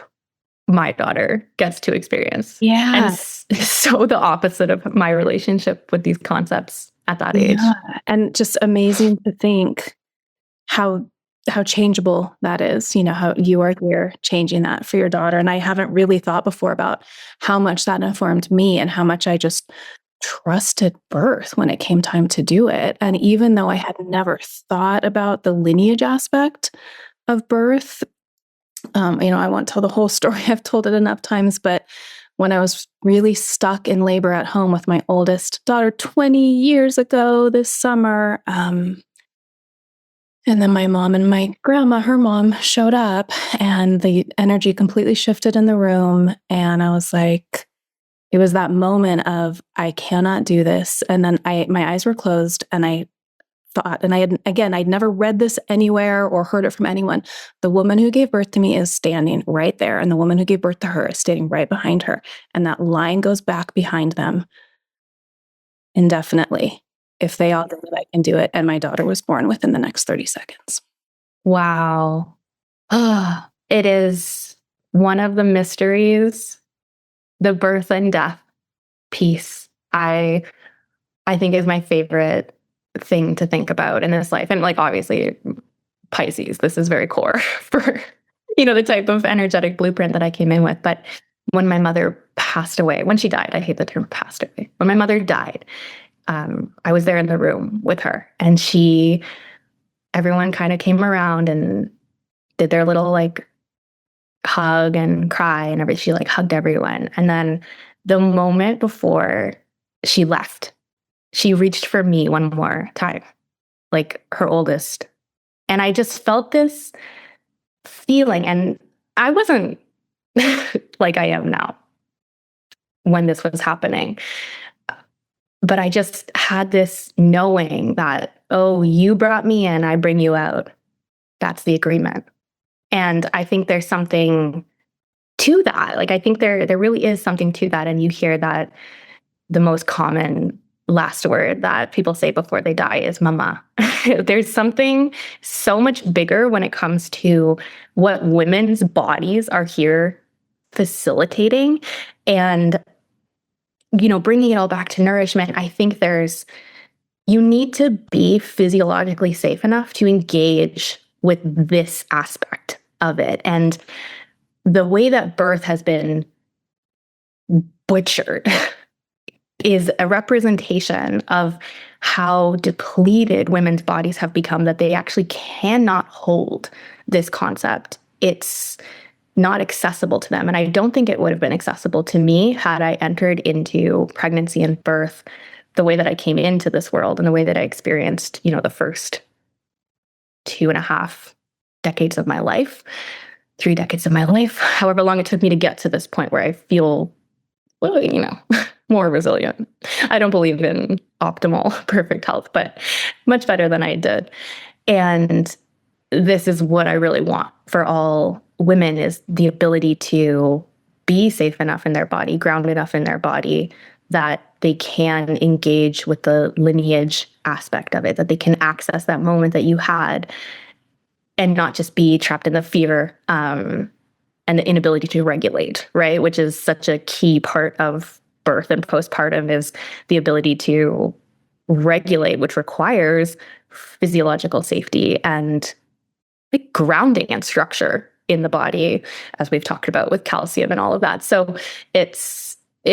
my daughter gets to experience. Yeah. And so the opposite of my relationship with these concepts at that age. And just amazing to think how changeable that is, you know, how you are here changing that for your daughter. And I haven't really thought before about how much that informed me and how much I just trusted birth when it came time to do it. And even though I had never thought about the lineage aspect of birth, you know, I won't tell the whole story. I've told it enough times, but when I was really stuck in labor at home with my oldest daughter 20 years ago this summer, and then my mom and my grandma, her mom, showed up and the energy completely shifted in the room. And I was like, it was that moment of, I cannot do this. And then my eyes were closed and I thought, and I'd never read this anywhere or heard it from anyone. The woman who gave birth to me is standing right there. And the woman who gave birth to her is standing right behind her. And that line goes back behind them indefinitely. If they all did it, I can do it. And my daughter was born within the next 30 seconds. Wow. It is one of the mysteries, the birth and death piece, I think is my favorite thing to think about in this life. And like, obviously, Pisces, this is very core for, you know, the type of energetic blueprint that I came in with. But when my mother passed away, when she died, I hate the term passed away. When my mother died, I was there in the room with her, and everyone kind of came around and did their little like hug and cry and everything. She like hugged everyone. And then the moment before she left, she reached for me one more time, like her oldest. And I just felt this feeling, and I wasn't like I am now when this was happening. But I just had this knowing that, oh, you brought me in, I bring you out. That's the agreement. And I think there's something to that. Like, I think there really is something to that. And you hear that the most common last word that people say before they die is mama. There's something so much bigger when it comes to what women's bodies are here facilitating. And you know, bringing it all back to nourishment, I think you need to be physiologically safe enough to engage with this aspect of it. And the way that birth has been butchered is a representation of how depleted women's bodies have become, that they actually cannot hold this concept. It's not accessible to them. And I don't think it would have been accessible to me had I entered into pregnancy and birth the way that I came into this world and the way that I experienced, you know, the first 2.5 decades of my life, 3 decades of my life, however long it took me to get to this point where I feel, well, you know, more resilient. I don't believe in optimal, perfect health, but much better than I did. And this is what I really want for all women, is the ability to be safe enough in their body, grounded enough in their body, that they can engage with the lineage aspect of it, that they can access that moment that you had and not just be trapped in the fear and the inability to regulate, right? Which is such a key part of birth and postpartum, is the ability to regulate, which requires physiological safety and like grounding and structure in the body, as we've talked about with calcium and all of that. So it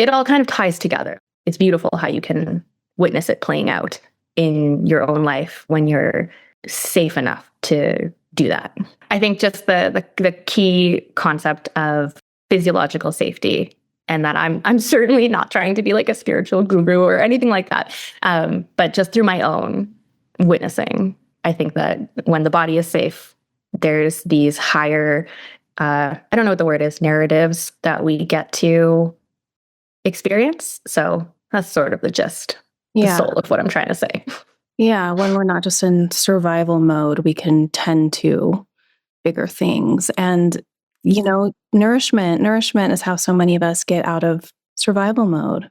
all kind of ties together. It's beautiful how you can witness it playing out in your own life when you're safe enough to do that. I think just the key concept of physiological safety, and that I'm certainly not trying to be like a spiritual guru or anything like that. But just through my own witnessing, I think that when the body is safe, there's these higher, I don't know what the word is, narratives that we get to experience. So that's sort of the gist, the soul of what I'm trying to say. Yeah, when we're not just in survival mode, we can tend to bigger things. And, nourishment is how so many of us get out of survival mode.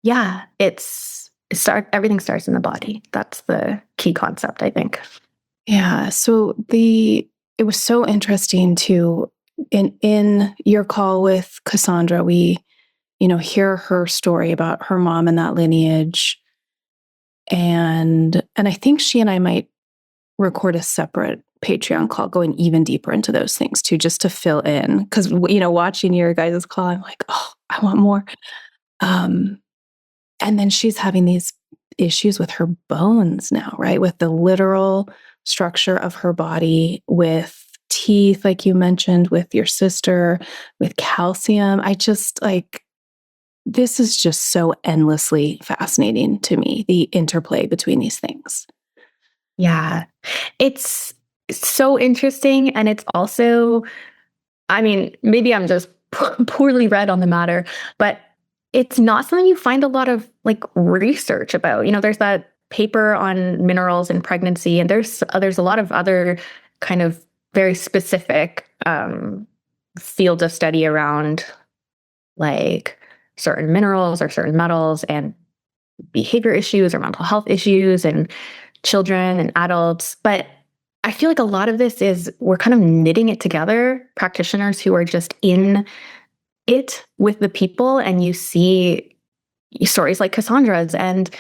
Yeah, everything starts in the body. That's the key concept, I think. Yeah. So it was so interesting to in your call with Cassandra, we, hear her story about her mom and that lineage. And I think she and I might record a separate Patreon call going even deeper into those things too, just to fill in. Because, watching your guys' call, I'm like, oh, I want more. And then she's having these issues with her bones now, right? With the literal structure of her body, with teeth, like you mentioned, with your sister, with calcium. I just this is just so endlessly fascinating to me, the interplay between these things. Yeah, it's so interesting. And it's also, I mean, maybe I'm just poorly read on the matter, but it's not something you find a lot of like research about. There's that paper on minerals in pregnancy, and there's a lot of other kind of very specific fields of study around like certain minerals or certain metals and behavior issues or mental health issues and children and adults. But I feel like a lot of this is we're kind of knitting it together, practitioners who are just in it with the people, and you see stories like Cassandra's, and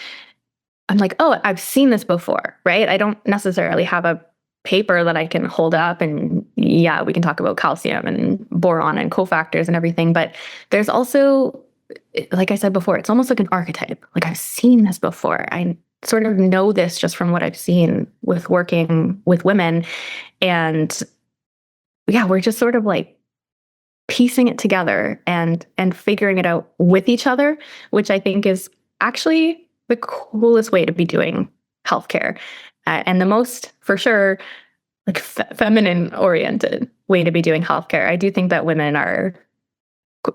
I'm like, oh, I've seen this before, right? I don't necessarily have a paper that I can hold up and yeah, we can talk about calcium and boron and cofactors and everything. But there's also, like I said before, it's almost like an archetype. Like I've seen this before. I sort of know this just from what I've seen with working with women. And yeah, we're just sort of like piecing it together and figuring it out with each other, which I think is actually the coolest way to be doing healthcare. And the most, for sure, like feminine oriented way to be doing healthcare. I do think that women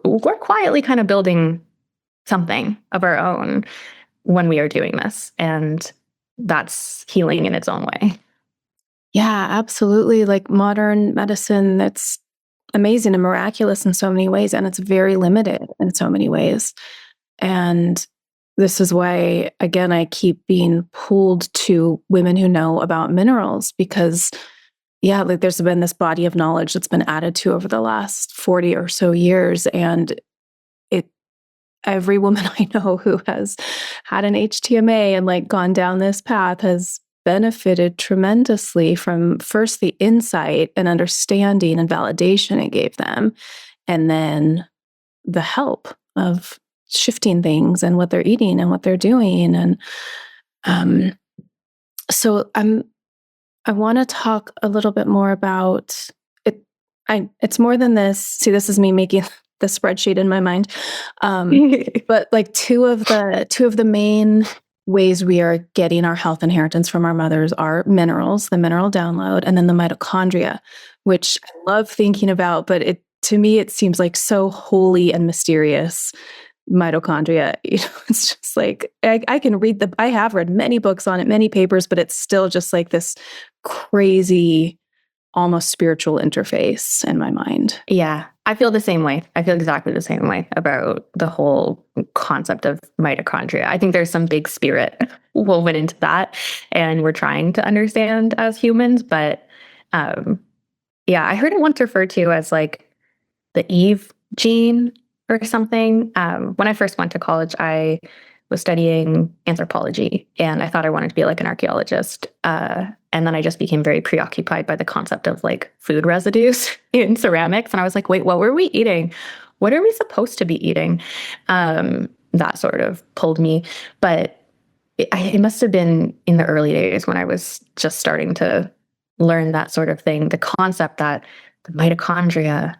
we're quietly kind of building something of our own when we are doing this. And that's healing in its own way. Yeah, absolutely. Like modern medicine, that's amazing and miraculous in so many ways, and it's very limited in so many ways. And this is why, again, I keep being pulled to women who know about minerals because, yeah, like there's been this body of knowledge that's been added to over the last 40 or so years. And every woman I know who has had an HTMA and like gone down this path has benefited tremendously from first the insight and understanding and validation it gave them, and then the help of shifting things and what they're eating and what they're doing. And so I want to talk a little bit more about it. It's more than this. See, this is me making the spreadsheet in my mind. But like two of the main ways we are getting our health inheritance from our mothers are minerals, the mineral download, and then the mitochondria, which I love thinking about, but to me, it seems like so holy and mysterious. Mitochondria, it's just like, I can read I have read many books on it, many papers, but it's still just like this crazy, almost spiritual interface in my mind. Yeah, I feel the same way. I feel exactly the same way about the whole concept of mitochondria. I think there's some big spirit woven into that, and we're trying to understand as humans. But yeah, I heard it once referred to as like the Eve gene or something. When I first went to college, I was studying anthropology, and I thought I wanted to be like an archaeologist. And then I just became very preoccupied by the concept of like food residues in ceramics. And I was like, wait, what were we eating? What are we supposed to be eating? That sort of pulled me. But it must have been in the early days when I was just starting to learn that sort of thing. The concept that the mitochondria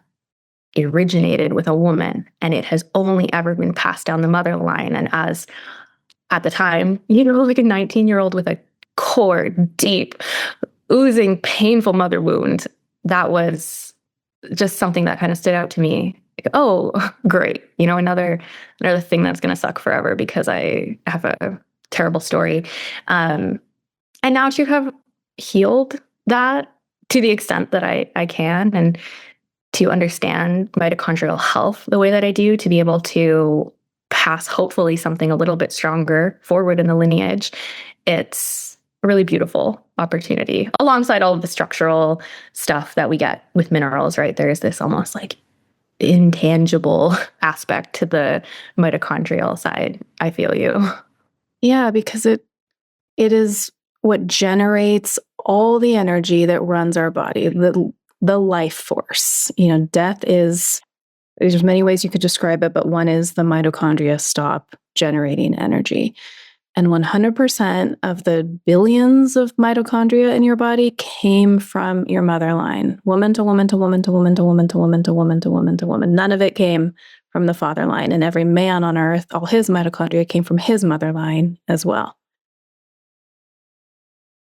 originated with a woman and it has only ever been passed down the mother line. And as at the time, like a 19-year-old with a core, deep, oozing, painful mother wound, that was just something that kind of stood out to me. Like, oh, great. Another thing that's going to suck forever because I have a terrible story. And now to have healed that to the extent that I can, and to understand mitochondrial health the way that I do, to be able to pass hopefully something a little bit stronger forward in the lineage, it's a really beautiful opportunity alongside all of the structural stuff that we get with minerals, right? There's this almost like intangible aspect to the mitochondrial side. I feel you. Yeah, because it is what generates all the energy that runs our body, the life force. Death there's many ways you could describe it, but one is the mitochondria stop generating energy. And 100% of the billions of mitochondria in your body came from your mother line, woman to woman to woman to woman to woman to woman to woman to woman to woman. None of it came from the father line. And every man on earth, all his mitochondria came from his mother line as well.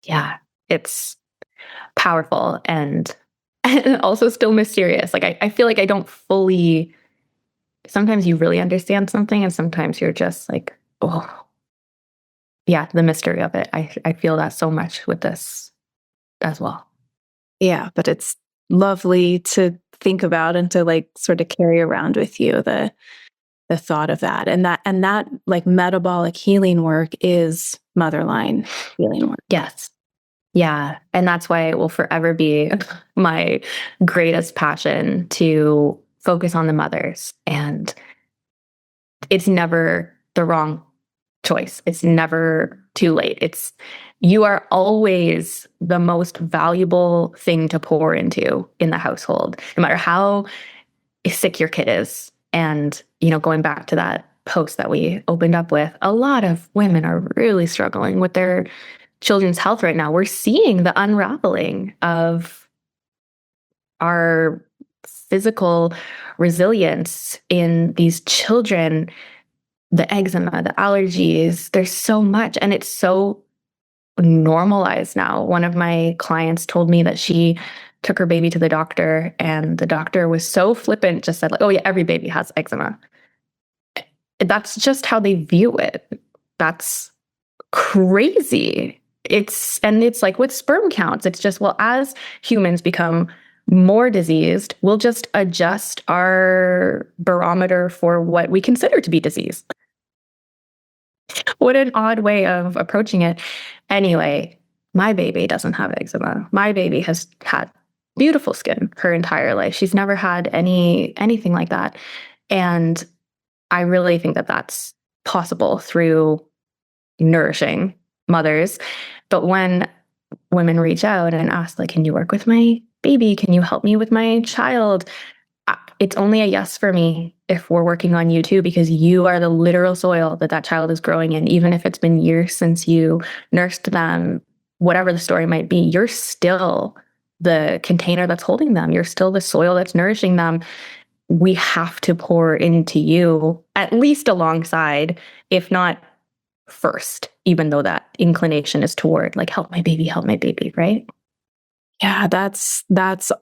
Yeah, it's powerful and also still mysterious. Like I feel like I don't fully, sometimes you really understand something and sometimes you're just like, oh, yeah, the mystery of it. I feel that so much with this as well. Yeah, but it's lovely to think about and to like sort of carry around with you the thought of that. And that like metabolic healing work is motherline healing work. Yes. Yeah. And that's why it will forever be my greatest passion to focus on the mothers. And it's never the wrong choice. It's never too late. You are always the most valuable thing to pour into in the household, no matter how sick your kid is. And, going back to that post that we opened up with, a lot of women are really struggling with their children's health right now. We're seeing the unraveling of our physical resilience in these children, the eczema, the allergies. There's so much, and it's so normalized now. One of my clients told me that she took her baby to the doctor, and the doctor was so flippant, just said, like, oh yeah, every baby has eczema. That's just how they view it. That's crazy. It's like with sperm counts, it's just, well, as humans become more diseased, we'll just adjust our barometer for what we consider to be disease. What an odd way of approaching it. Anyway, my baby doesn't have eczema. My baby has had beautiful skin her entire life. She's never had anything like that. And I really think that that's possible through nourishing mothers. But when women reach out and ask, like, can you work with my baby? Can you help me with my child? It's only a yes for me if we're working on you too, because you are the literal soil that child is growing in. Even if it's been years since you nursed them, whatever the story might be, you're still the container that's holding them. You're still the soil that's nourishing them. We have to pour into you, at least alongside, if not first, even though that inclination is toward like, help my baby, right? Yeah, that's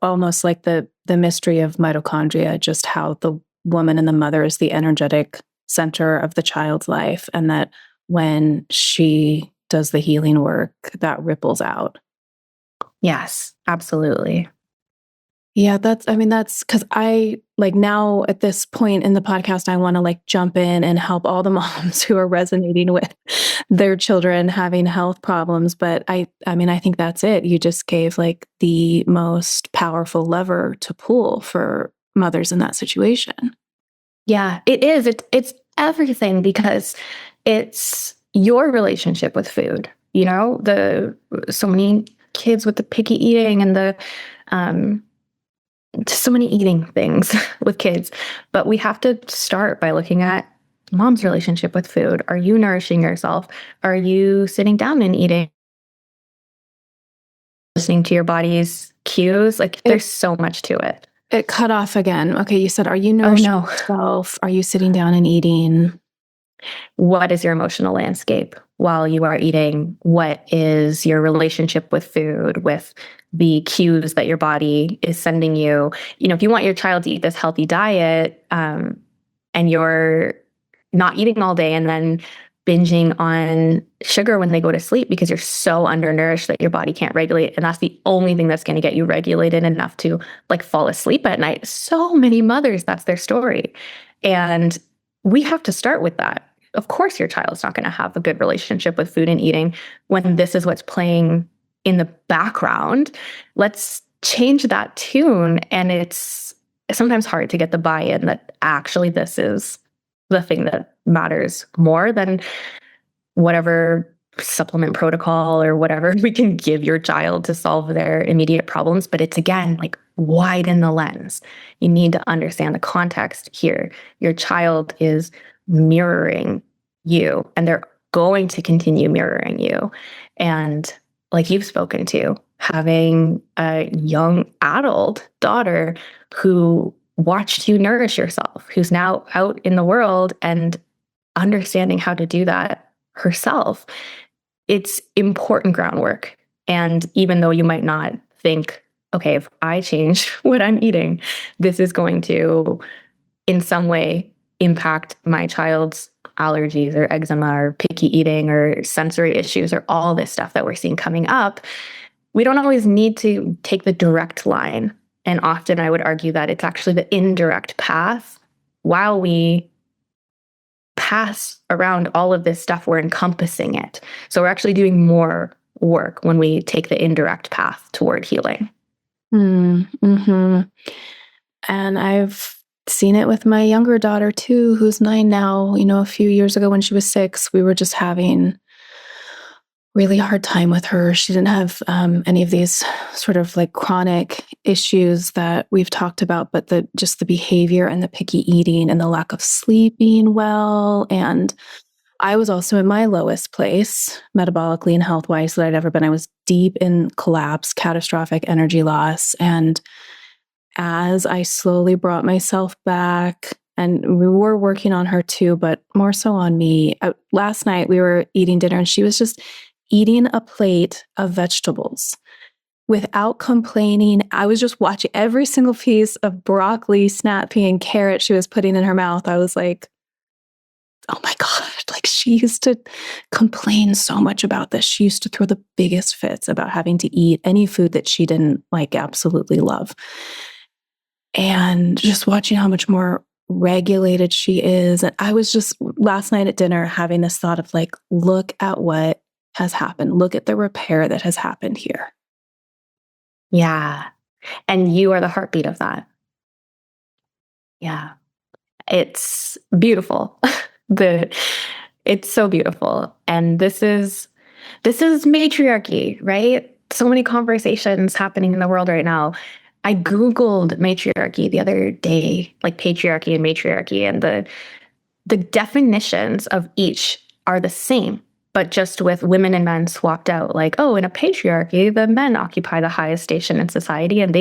almost like the mystery of mitochondria, just how the woman and the mother is the energetic center of the child's life, and that when she does the healing work, that ripples out. Yes, absolutely. Yeah, that's because I like now at this point in the podcast, I want to like jump in and help all the moms who are resonating with their children having health problems. But I think that's it. You just gave like the most powerful lever to pull for mothers in that situation. Yeah, it is. It's everything, because it's your relationship with food. So many kids with the picky eating and the so many eating things with kids, but we have to start by looking at mom's relationship with food? Are you nourishing yourself? Are you sitting down and eating? Listening to your body's cues? Like, there's so much to it. It cut off again. Okay, you said, are you Oh, nourishing no. yourself? Are you sitting down and eating? What is your emotional landscape while you are eating? What is your relationship with food, with the cues that your body is sending you? You know, if you want your child to eat this healthy diet, and you're not eating all day and then binging on sugar when they go to sleep because you're so undernourished that your body can't regulate, and that's the only thing that's going to get you regulated enough to like fall asleep at night. So many mothers, that's their story. And we have to start with that. Of course, your child's not going to have a good relationship with food and eating when this is what's playing in the background. Let's change that tune. And it's sometimes hard to get the buy-in that actually this is the thing that matters more than whatever supplement protocol or whatever we can give your child to solve their immediate problems. But it's, again, like, widen the lens. You need to understand the context here. Your child is mirroring you, and they're going to continue mirroring you. And like you've spoken to, having a young adult daughter who watched you nourish yourself, who's now out in the world and understanding how to do that herself, it's important groundwork. And even though you might not think, okay, if I change what I'm eating, this is going to in some way impact my child's allergies or eczema or picky eating or sensory issues or all this stuff that we're seeing coming up, we don't always need to take the direct line. And often I would argue that it's actually the indirect path. While we pass around all of this stuff, we're encompassing it. So we're actually doing more work when we take the indirect path toward healing. Mm-hmm. And I've seen it with my younger daughter too, who's 9 now. You know, a few years ago when she was 6, we were just having really hard time with her. She didn't have any of these sort of like chronic issues that we've talked about, but just the behavior and the picky eating and the lack of sleeping well. And I was also in my lowest place metabolically and health-wise that I'd ever been. I was deep in collapse, catastrophic energy loss. And as I slowly brought myself back, and we were working on her too, but more so on me. Last night we were eating dinner and she was just eating a plate of vegetables without complaining. I was just watching every single piece of broccoli, snap pea, and carrot she was putting in her mouth. I was like, oh my God, like she used to complain so much about this. She used to throw the biggest fits about having to eat any food that she didn't like absolutely love. And just watching how much more regulated she is. And I was just last night at dinner having this thought of like, look at what has happened. Look at the repair that has happened here. Yeah. And you are the heartbeat of that. Yeah. It's beautiful. It's so beautiful. And this is matriarchy, right? So many conversations happening in the world right now. I Googled matriarchy the other day, like patriarchy and matriarchy, and the definitions of each are the same, but just with women and men swapped out. Like, oh, in a patriarchy, the men occupy the highest station in society and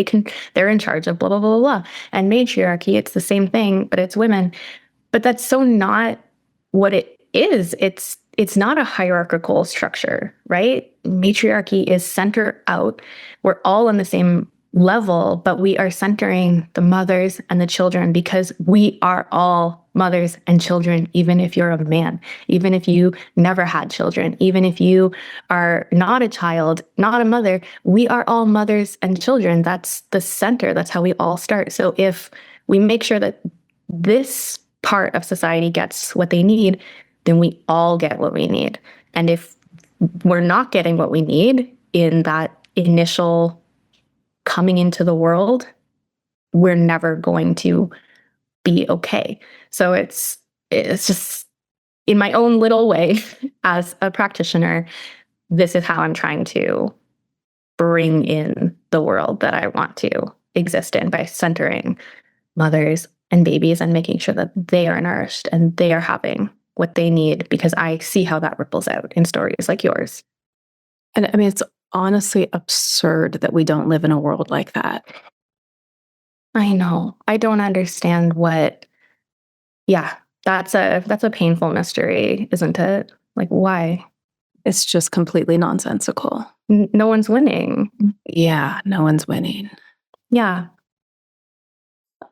they're in charge of blah, blah, blah, blah. And matriarchy, it's the same thing, but it's women. But that's so not what it is. It's not a hierarchical structure, right? Matriarchy is center out. We're all on the same level, but we are centering the mothers and the children because we are all mothers and children, even if you're a man, even if you never had children, even if you are not a child, not a mother, we are all mothers and children. That's the center. That's how we all start. So if we make sure that this part of society gets what they need, then we all get what we need. And if we're not getting what we need in that initial coming into the world, we're never going to be okay. So it's just, in my own little way as a practitioner, this is how I'm trying to bring in the world that I want to exist in by centering mothers and babies and making sure that they are nourished and they are having what they need, because I see how that ripples out in stories like yours. And I mean, it's honestly absurd that we don't live in a world like that. I know. I don't understand what. Yeah, that's a painful mystery, isn't it? Like, why? It's just completely nonsensical. No one's winning. Yeah, no one's winning. Yeah.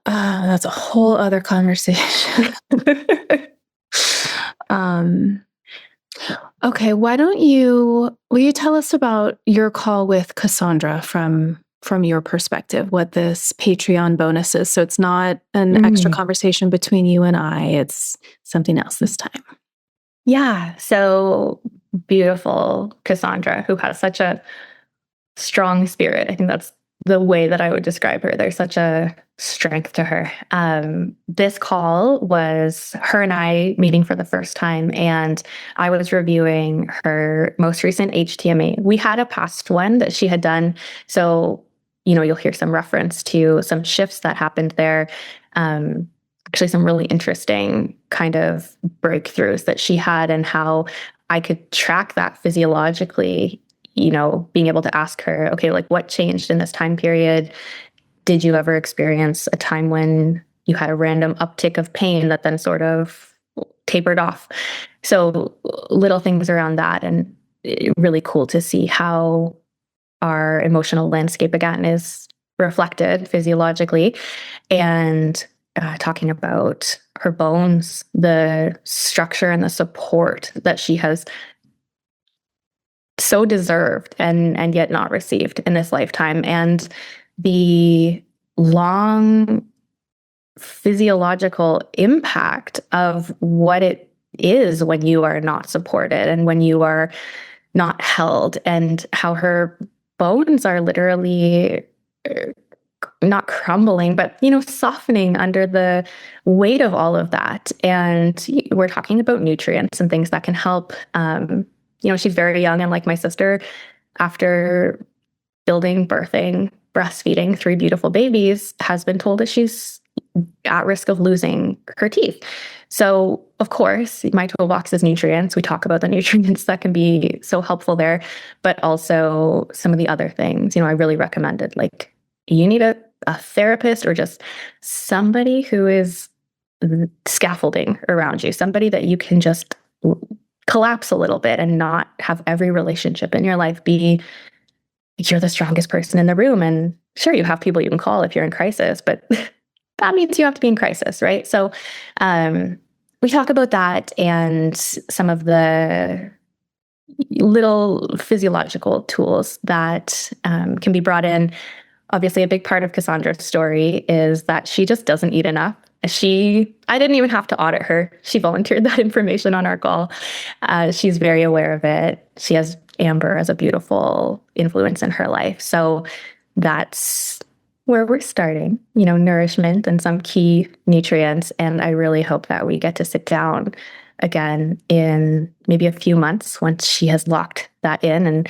That's a whole other conversation. Okay, will you tell us about your call with Cassandra from your perspective, what this Patreon bonus is? So it's not an extra conversation between you and I, it's something else this time. Yeah. So beautiful Cassandra, who has such a strong spirit. I think that's the way that I would describe her. There's such a strength to her. This call was her and I meeting for the first time, and I was reviewing her most recent HTMA. We had a past one that she had done. So, you'll hear some reference to some shifts that happened there. Actually, some really interesting kind of breakthroughs that she had, and how I could track that physiologically, being able to ask her, okay, like, what changed in this time period? Did you ever experience a time when you had a random uptick of pain that then sort of tapered off? So little things around that, and really cool to see how our emotional landscape again is reflected physiologically. And talking about her bones, the structure and the support that she has so deserved and yet not received in this lifetime, and the long physiological impact of what it is when you are not supported and when you are not held, and how her bones are literally not crumbling, but softening under the weight of all of that. And we're talking about nutrients and things that can help. She's very young, and like my sister, after building, birthing, breastfeeding 3 beautiful babies, has been told that she's at risk of losing her teeth. So, of course, my toolbox is nutrients. We talk about the nutrients that can be so helpful there, but also some of the other things. I really recommended, like, you need a therapist or just somebody who is scaffolding around you, somebody that you can just collapse a little bit and not have every relationship in your life be you're the strongest person in the room. And sure, you have people you can call if you're in crisis, but that means you have to be in crisis, right? So we talk about that and some of the little physiological tools that can be brought in. Obviously, a big part of Cassandra's story is that she just doesn't eat enough. I didn't even have to audit her. She volunteered that information on our call. She's very aware of it. She has Amber as a beautiful influence in her life. So that's where we're starting, nourishment and some key nutrients. And I really hope that we get to sit down again in maybe a few months once she has locked that in and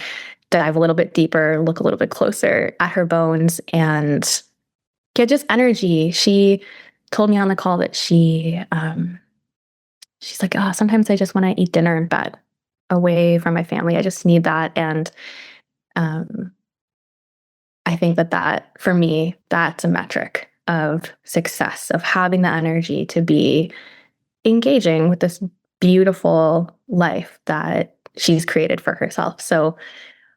dive a little bit deeper, look a little bit closer at her bones and get just energy. She told me on the call that she's like, oh, sometimes I just want to eat dinner in bed away from my family. I just need that. And I think that for me, that's a metric of success, of having the energy to be engaging with this beautiful life that she's created for herself. So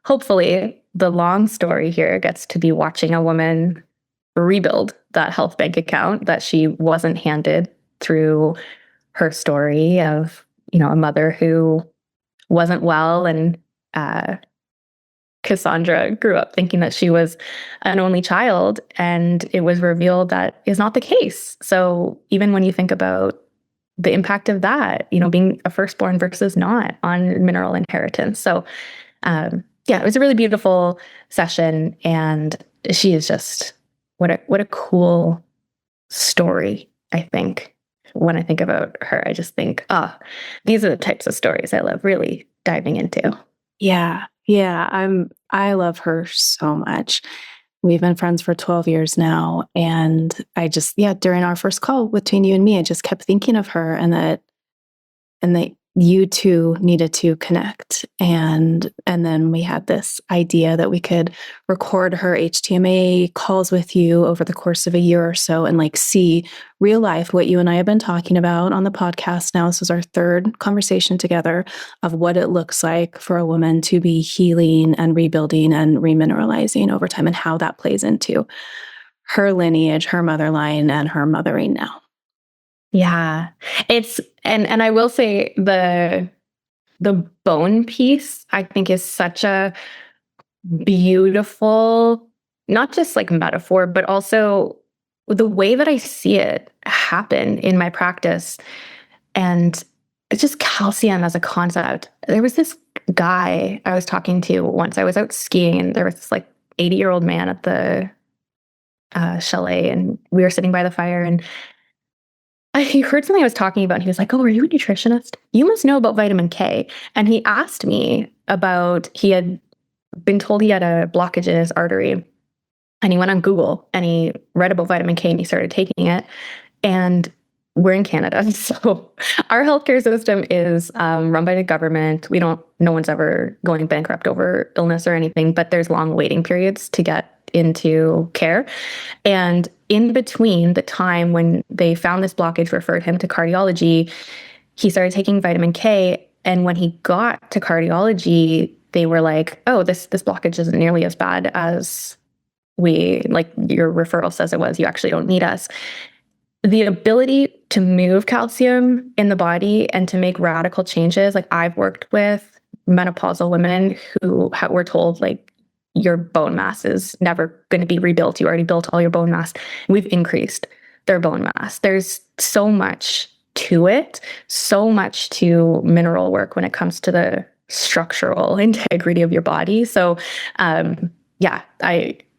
hopefully the long story here gets to be watching a woman rebuild that health bank account that she wasn't handed through her story of, a mother who wasn't well. And Cassandra grew up thinking that she was an only child, and it was revealed that is not the case. So even when you think about the impact of that, being a firstborn versus not on mineral inheritance. So it was a really beautiful session, and she is just what a cool story. I think when I think about her, I just think, these are the types of stories I love really diving into. Yeah, I love her so much. we've been friends for 12 years now. And I just, during our first call between you and me, I just kept thinking of her and that you two needed to connect. And then we had this idea that we could record her HTMA calls with you over the course of a year or so and like see real life what you and I have been talking about on the podcast now. This is our third conversation together of what it looks like for a woman to be healing and rebuilding and remineralizing over time and how that plays into her lineage, her motherline, and her mothering now. Yeah. It's and I will say the bone piece I think is such a beautiful, not just like metaphor, but also the way that I see it happen in my practice. And it's just calcium as a concept. There was this guy I was talking to once. I was out skiing and there was this like 80-year-old man at the chalet, and we were sitting by the fire, and he heard something I was talking about. And he was like, "Oh, are you a nutritionist? You must know about vitamin K." And he asked me about, he had been told he had a blockage in his artery. And he went on Google and he read about vitamin K and he started taking it. And we're in Canada. So our healthcare system is run by the government. No one's ever going bankrupt over illness or anything, but there's long waiting periods to get into care. And in between the time when they found this blockage, referred him to cardiology, he started taking vitamin K. And when he got to cardiology, they were like, "Oh, this blockage isn't nearly as bad as your referral says it was. You actually don't need us." The ability to move calcium in the body and to make radical changes. Like, I've worked with menopausal women who were told, like, your bone mass is never going to be rebuilt. You already built all your bone mass. We've increased their bone mass. There's so much to it, so much to mineral work when it comes to the structural integrity of your body. So, I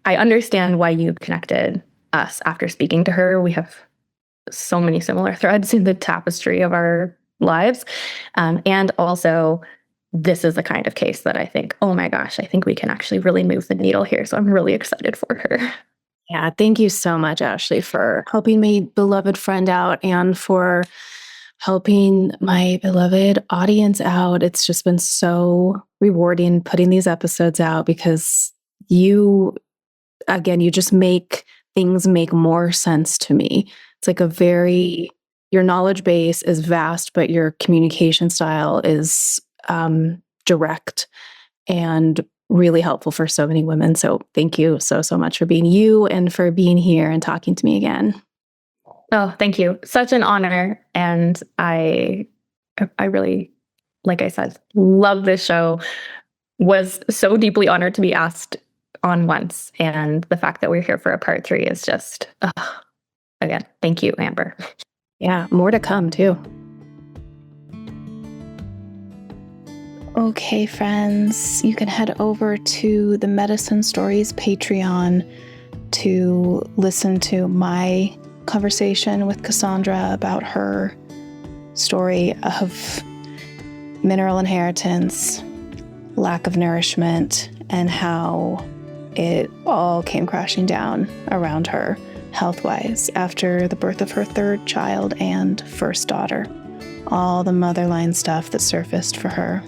understand why you connected us after speaking to her. We have so many similar threads in the tapestry of our lives. And also, this is the kind of case that I think, oh my gosh, I think we can actually really move the needle here. So I'm really excited for her. Yeah, thank you so much, Ashley, for helping my beloved friend out and for helping my beloved audience out. It's just been so rewarding putting these episodes out because you just make things make more sense to me. It's like your knowledge base is vast, but your communication style is direct and really helpful for so many women. So thank you so much for being you and for being here and talking to me again. Oh, thank you. Such an honor. And I really, like I said, love this show. Was so deeply honored to be asked on once. And the fact that we're here for a part 3 is just, again, thank you, Amber. Yeah, more to come too. Okay, friends, you can head over to the Medicine Stories Patreon to listen to my conversation with Cassandra about her story of mineral inheritance, lack of nourishment, and how it all came crashing down around her health-wise after the birth of her 3rd child and first daughter. All the motherline stuff that surfaced for her.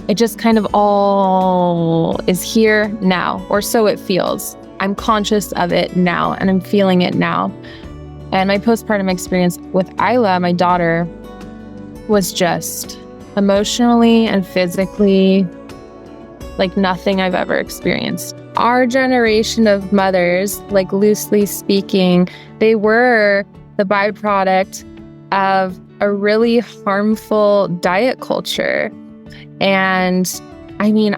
It just kind of all is here now, or so it feels. I'm conscious of it now, and I'm feeling it now. And my postpartum experience with Isla, my daughter, was just emotionally and physically like nothing I've ever experienced. Our generation of mothers, like loosely speaking, they were the byproduct of a really harmful diet culture. And I mean,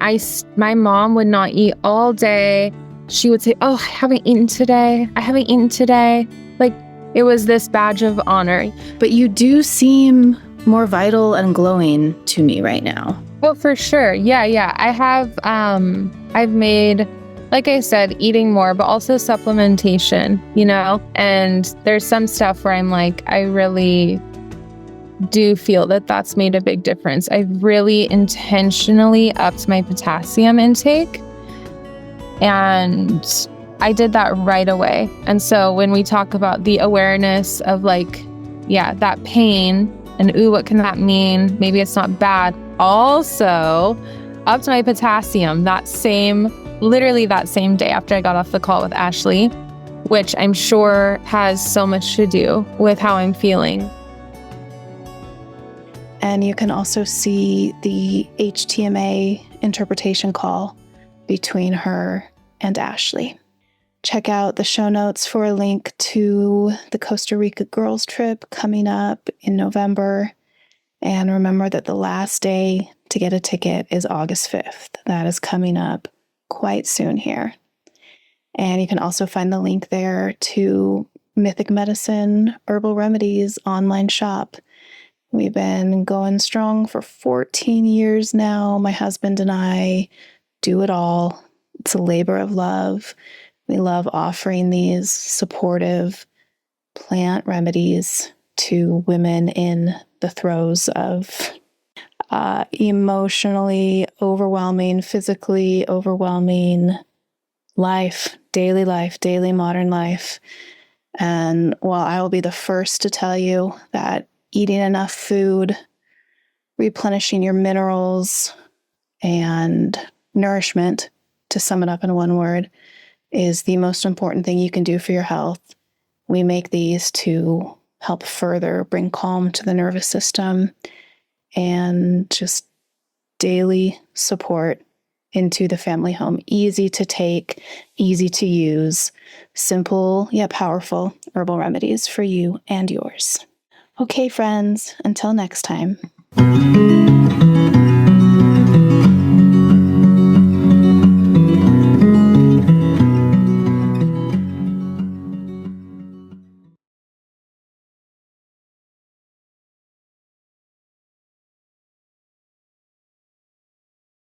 my mom would not eat all day. She would say, "Oh, I haven't eaten today. I haven't eaten today." Like, it was this badge of honor. But you do seem more vital and glowing to me right now. Well, for sure. Yeah. I have, I've made, like I said, eating more, but also supplementation, and there's some stuff where I'm like, I really do feel that that's made a big difference. I've really intentionally upped my potassium intake. And I did that right away. And so when we talk about the awareness of like, yeah, that pain and ooh, what can that mean? Maybe it's not bad. Also, upped my potassium literally that same day after I got off the call with Ashley, which I'm sure has so much to do with how I'm feeling. And you can also see the HTMA interpretation call between her and Ashley. Check out the show notes for a link to the Costa Rica girls trip coming up in November. And remember that the last day to get a ticket is August 5th. That is coming up quite soon here. And you can also find the link there to Mythic Medicine Herbal Remedies online shop. We've been going strong for 14 years now. My husband and I do it all. It's a labor of love. We love offering these supportive plant remedies to women in the throes of emotionally overwhelming, physically overwhelming daily modern life. And while I will be the first to tell you that eating enough food, replenishing your minerals, and nourishment, to sum it up in one word, is the most important thing you can do for your health. We make these to help further bring calm to the nervous system and just daily support into the family home. Easy to take, easy to use, simple yet powerful herbal remedies for you and yours. Okay, friends, until next time.